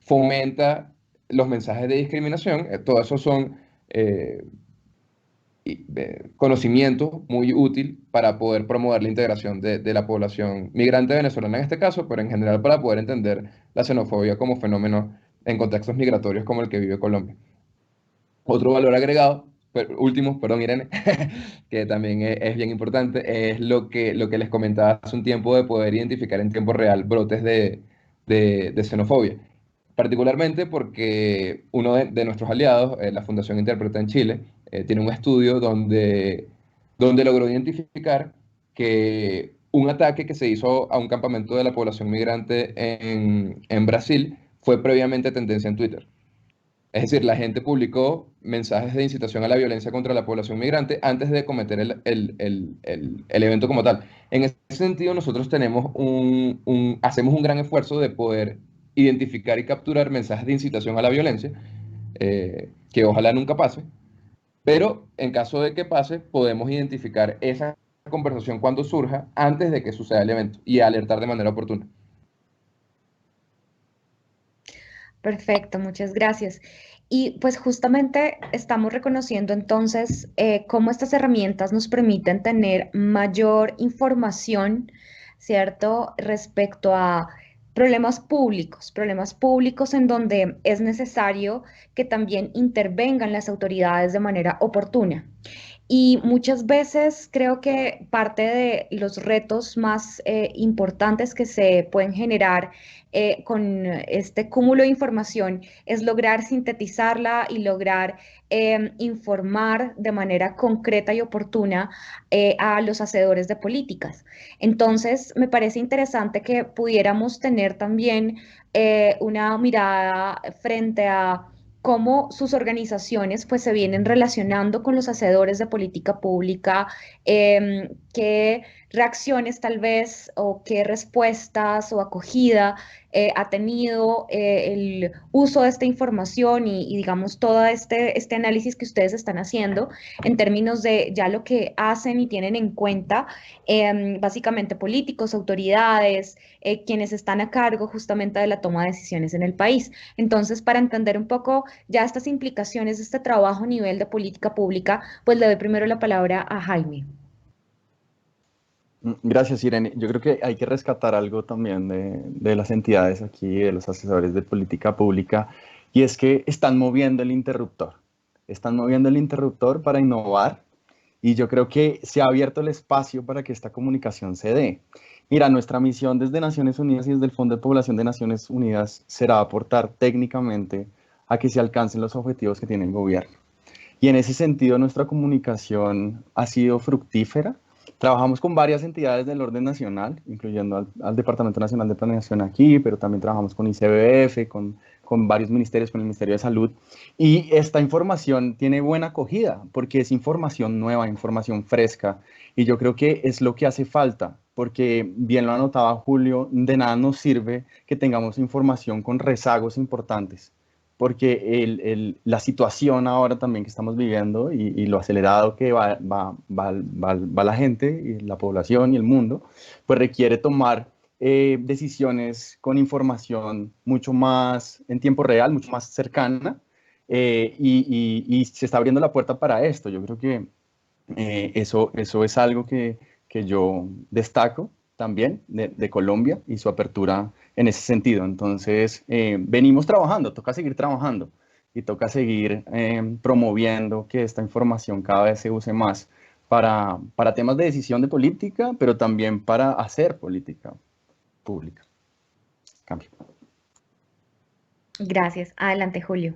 S5: fomenta los mensajes de discriminación. Todo eso son conocimiento muy útil para poder promover la integración de la población migrante venezolana en este caso, pero en general para poder entender la xenofobia como fenómeno en contextos migratorios como el que vive Colombia. Otro valor agregado, último, perdón Irene, que también es bien importante, es lo que les comentaba hace un tiempo de poder identificar en tiempo real brotes de xenofobia. Particularmente porque uno de nuestros aliados, la Fundación Interpreta en Chile, tiene un estudio donde logró identificar que un ataque que se hizo a un campamento de la población migrante en Brasil fue previamente tendencia en Twitter. Es decir, la gente publicó mensajes de incitación a la violencia contra la población migrante antes de cometer el evento como tal. En ese sentido, nosotros hacemos un gran esfuerzo de poder identificar y capturar mensajes de incitación a la violencia, que ojalá nunca pase, pero en caso de que pase, podemos identificar esa conversación cuando surja antes de que suceda el evento y alertar de manera oportuna.
S1: Perfecto, muchas gracias. Y pues justamente estamos reconociendo entonces cómo estas herramientas nos permiten tener mayor información, ¿cierto? Respecto a problemas públicos en donde es necesario que también intervengan las autoridades de manera oportuna. Y muchas veces creo que parte de los retos más importantes que se pueden generar con este cúmulo de información es lograr sintetizarla y lograr informar de manera concreta y oportuna a los hacedores de políticas. Entonces, me parece interesante que pudiéramos tener también una mirada frente a cómo sus organizaciones pues se vienen relacionando con los hacedores de política pública, qué reacciones tal vez o qué respuestas o acogida ha tenido el uso de esta información y digamos todo este análisis que ustedes están haciendo en términos de ya lo que hacen y tienen en cuenta básicamente políticos, autoridades, quienes están a cargo justamente de la toma de decisiones en el país. Entonces, para entender un poco ya estas implicaciones de este trabajo a nivel de política pública, pues le doy primero la palabra a Jaime.
S4: Gracias, Irene. Yo creo que hay que rescatar algo también de las entidades aquí, de los asesores de política pública, y es que están moviendo el interruptor. Están moviendo el interruptor para innovar, y yo creo que se ha abierto el espacio para que esta comunicación se dé. Mira, nuestra misión desde Naciones Unidas y desde el Fondo de Población de Naciones Unidas será aportar técnicamente a que se alcancen los objetivos que tiene el gobierno. Y en ese sentido, nuestra comunicación ha sido fructífera. Trabajamos con varias entidades del orden nacional, incluyendo al Departamento Nacional de Planeación aquí, pero también trabajamos con ICBF, con varios ministerios, con el Ministerio de Salud. Y esta información tiene buena acogida, porque es información nueva, información fresca. Y yo creo que es lo que hace falta, porque bien lo anotaba Julio, de nada nos sirve que tengamos información con rezagos importantes, porque la situación ahora también que estamos viviendo y lo acelerado que va la gente, y la población y el mundo, pues requiere tomar decisiones con información mucho más en tiempo real, mucho más cercana, y se está abriendo la puerta para esto. Yo creo que eso es algo que yo destaco también de Colombia y su apertura en ese sentido. Entonces, venimos trabajando, toca seguir trabajando. y toca seguir promoviendo que esta información cada vez se use más para temas de decisión de política, pero también para hacer política pública. Cambio.
S1: Gracias. Adelante, Julio.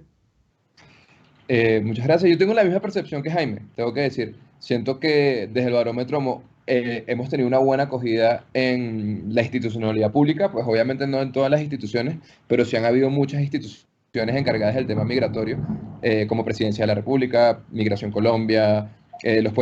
S5: Muchas gracias. Yo tengo la misma percepción que Jaime, tengo que decir. Siento que desde el barómetro hemos tenido una buena acogida en la institucionalidad pública, pues obviamente no en todas las instituciones, pero sí han habido muchas instituciones encargadas del tema migratorio, como Presidencia de la República, Migración Colombia, los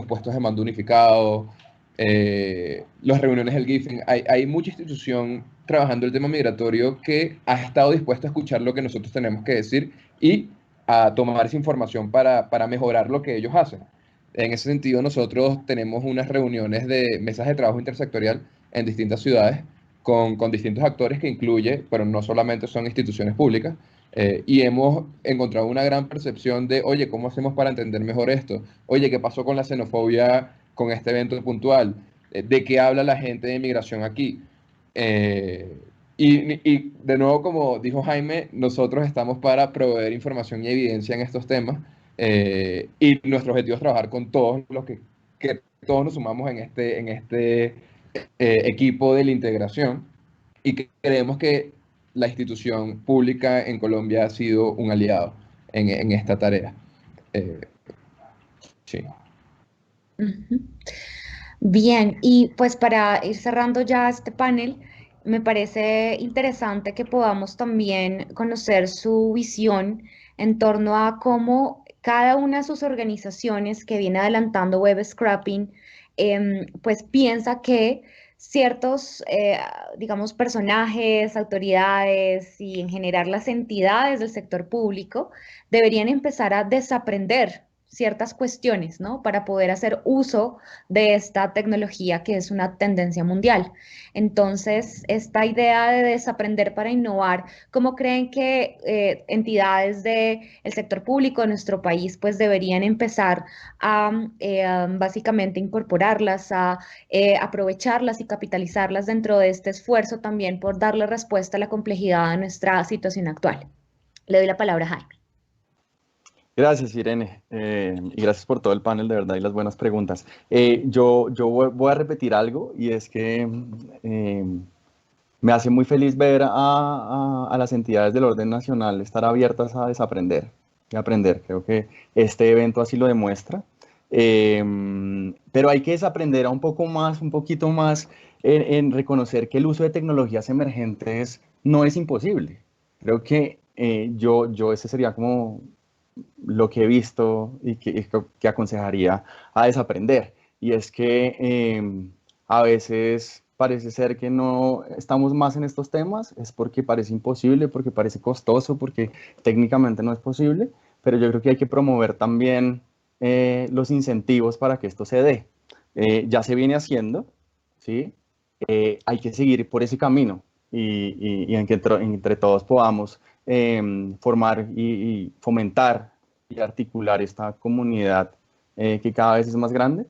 S5: puestos de mando unificado, las reuniones del GIFIN. Hay mucha institución trabajando el tema migratorio que ha estado dispuesta a escuchar lo que nosotros tenemos que decir y a tomar esa información para mejorar lo que ellos hacen. En ese sentido, nosotros tenemos unas reuniones de mesas de trabajo intersectorial en distintas ciudades con distintos actores que incluye, pero no solamente son instituciones públicas, y hemos encontrado una gran percepción de, oye, ¿cómo hacemos para entender mejor esto? Oye, ¿qué pasó con la xenofobia con este evento puntual? ¿De qué habla la gente de migración aquí? Y de nuevo, como dijo Jaime, nosotros estamos para proveer información y evidencia en estos temas, y nuestro objetivo es trabajar con todos los que todos nos sumamos en este equipo de la integración, y que creemos que la institución pública en Colombia ha sido un aliado en esta tarea. Sí.
S1: Bien, y pues para ir cerrando ya este panel, me parece interesante que podamos también conocer su visión en torno a cómo cada una de sus organizaciones que viene adelantando web scrapping, pues piensa que ciertos, digamos, personajes, autoridades y en general las entidades del sector público deberían empezar a desaprender ciertas cuestiones, ¿no? Para poder hacer uso de esta tecnología que es una tendencia mundial. Entonces, esta idea de desaprender para innovar, ¿cómo creen que entidades del sector público de nuestro país pues deberían empezar a básicamente incorporarlas, a aprovecharlas y capitalizarlas dentro de este esfuerzo también por darle respuesta a la complejidad de nuestra situación actual? Le doy la palabra a Jaime.
S4: Gracias, Irene, y gracias por todo el panel, de verdad, y las buenas preguntas. Yo voy a repetir algo, y es que me hace muy feliz ver a las entidades del orden nacional estar abiertas a desaprender y aprender. Creo que este evento así lo demuestra. Pero hay que desaprender un poquito más en reconocer que el uso de tecnologías emergentes no es imposible. Creo que ese sería como lo que he visto y que aconsejaría a desaprender. Y es que a veces parece ser que no estamos más en estos temas, es porque parece imposible, porque parece costoso, porque técnicamente no es posible, pero yo creo que hay que promover también los incentivos para que esto se dé. Ya se viene haciendo, ¿sí? Hay que seguir por ese camino y en que entre todos podamos formar y fomentar y articular esta comunidad que cada vez es más grande,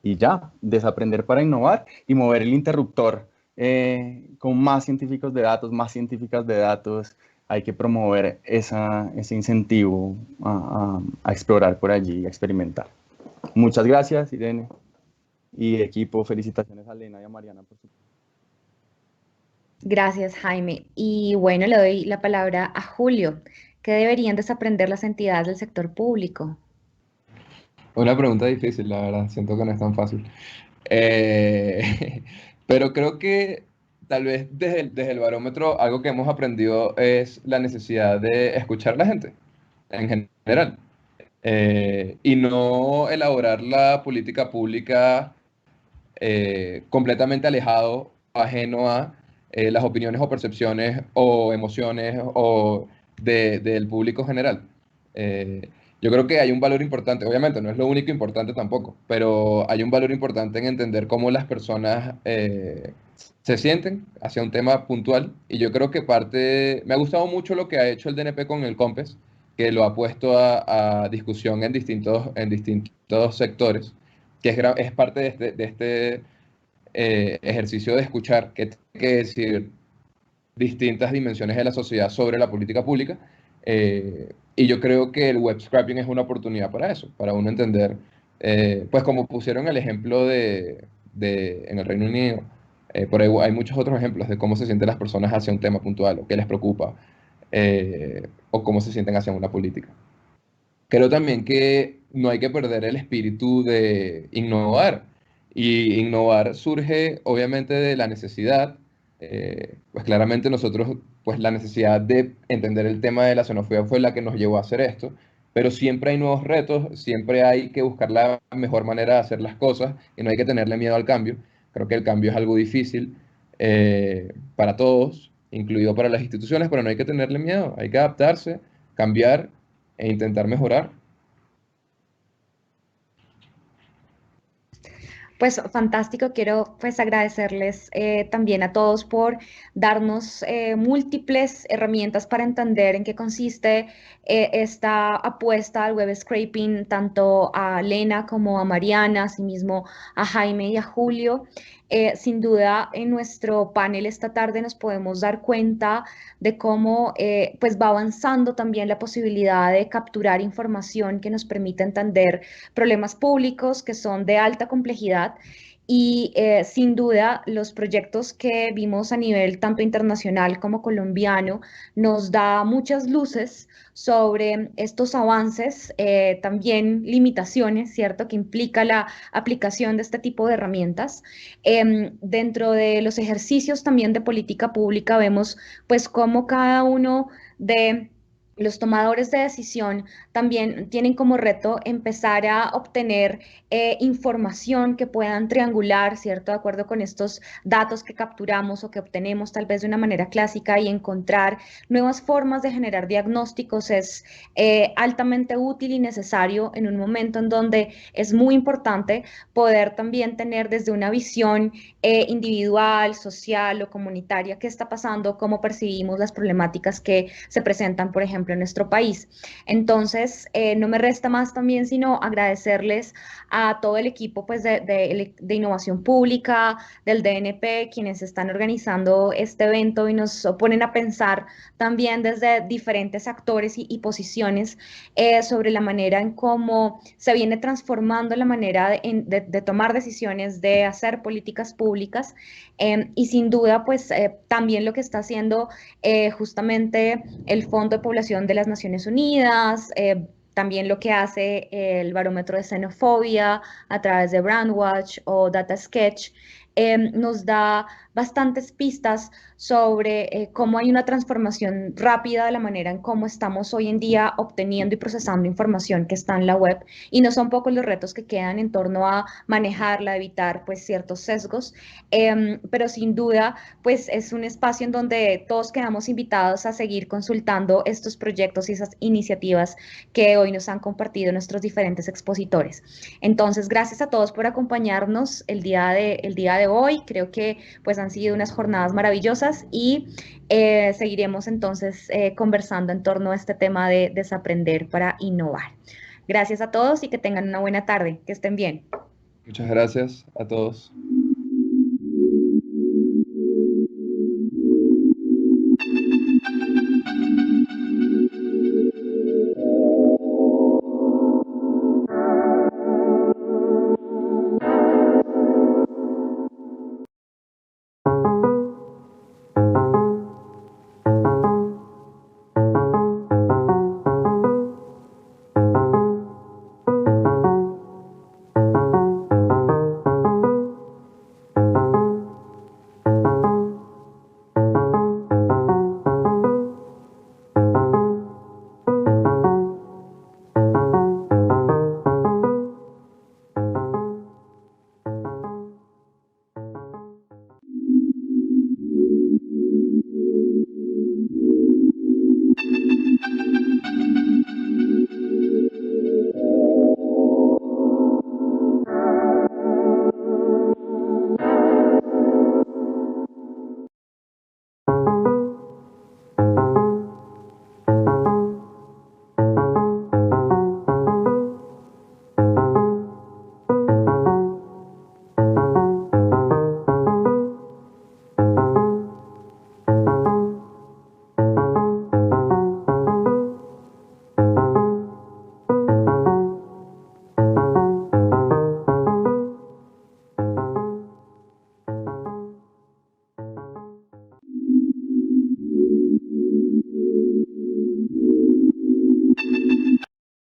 S4: y ya, desaprender para innovar y mover el interruptor con más científicos de datos, más científicas de datos. Hay que promover ese incentivo a explorar por allí y a experimentar. Muchas gracias, Irene y equipo. Felicitaciones a Elena y a Mariana por su...
S1: Gracias, Jaime. Y bueno, le doy la palabra a Julio. ¿Qué deberían desaprender las entidades del sector público?
S5: Una pregunta difícil, la verdad. Siento que no es tan fácil. Pero creo que tal vez desde el barómetro algo que hemos aprendido es la necesidad de escuchar a la gente en general, y no elaborar la política pública completamente alejado, ajeno a las opiniones o percepciones o emociones del público general. Yo creo que hay un valor importante, obviamente no es lo único importante tampoco, pero hay un valor importante en entender cómo las personas se sienten hacia un tema puntual, y yo creo que me ha gustado mucho lo que ha hecho el DNP con el COMPES, que lo ha puesto a discusión en distintos sectores, que es parte de este ejercicio de escuchar, que decir distintas dimensiones de la sociedad sobre la política pública. Y yo creo que el web scraping es una oportunidad para eso, para uno entender, pues como pusieron el ejemplo en el Reino Unido, por ahí hay muchos otros ejemplos de cómo se sienten las personas hacia un tema puntual, o qué les preocupa, o cómo se sienten hacia una política. Creo también que no hay que perder el espíritu de innovar. Y innovar surge obviamente de la necesidad, pues claramente nosotros, pues la necesidad de entender el tema de la xenofobia fue la que nos llevó a hacer esto, pero siempre hay nuevos retos, siempre hay que buscar la mejor manera de hacer las cosas y no hay que tenerle miedo al cambio. Creo que el cambio es algo difícil para todos, incluido para las instituciones, pero no hay que tenerle miedo, hay que adaptarse, cambiar e intentar mejorar.
S1: Pues fantástico, quiero pues agradecerles también a todos por darnos múltiples herramientas para entender en qué consiste esta apuesta al web scraping, tanto a Lena como a Mariana, asimismo a Jaime y a Julio. Sin duda, en nuestro panel esta tarde nos podemos dar cuenta de cómo pues va avanzando también la posibilidad de capturar información que nos permita entender problemas públicos que son de alta complejidad y sin duda los proyectos que vimos a nivel tanto internacional como colombiano nos da muchas luces sobre estos avances, también limitaciones, ¿cierto?, que implica la aplicación de este tipo de herramientas. Dentro de los ejercicios también de política pública vemos pues cómo cada uno de los tomadores de decisión también tienen como reto empezar a obtener información que puedan triangular, ¿cierto? De acuerdo con estos datos que capturamos o que obtenemos tal vez de una manera clásica y encontrar nuevas formas de generar diagnósticos es altamente útil y necesario en un momento en donde es muy importante poder también tener desde una visión individual, social o comunitaria qué está pasando, cómo percibimos las problemáticas que se presentan, por ejemplo, en nuestro país. Entonces, no me resta más también sino agradecerles a todo el equipo pues, de innovación pública, del DNP, quienes están organizando este evento y nos ponen a pensar también desde diferentes actores y posiciones sobre la manera en cómo se viene transformando la manera de tomar decisiones, de hacer políticas públicas y sin duda pues también lo que está haciendo justamente el Fondo de Población de las Naciones Unidas, también lo que hace el barómetro de xenofobia a través de Brandwatch o DataSketch, nos da bastantes pistas sobre cómo hay una transformación rápida de la manera en cómo estamos hoy en día obteniendo y procesando información que está en la web y no son pocos los retos que quedan en torno a manejarla, evitar pues ciertos sesgos, pero sin duda pues es un espacio en donde todos quedamos invitados a seguir consultando estos proyectos y esas iniciativas que hoy nos han compartido nuestros diferentes expositores. Entonces, gracias a todos por acompañarnos el día de hoy. Creo que pues han sido unas jornadas maravillosas y seguiremos entonces conversando en torno a este tema de desaprender para innovar. Gracias a todos y que tengan una buena tarde. Que estén bien.
S5: Muchas gracias a todos.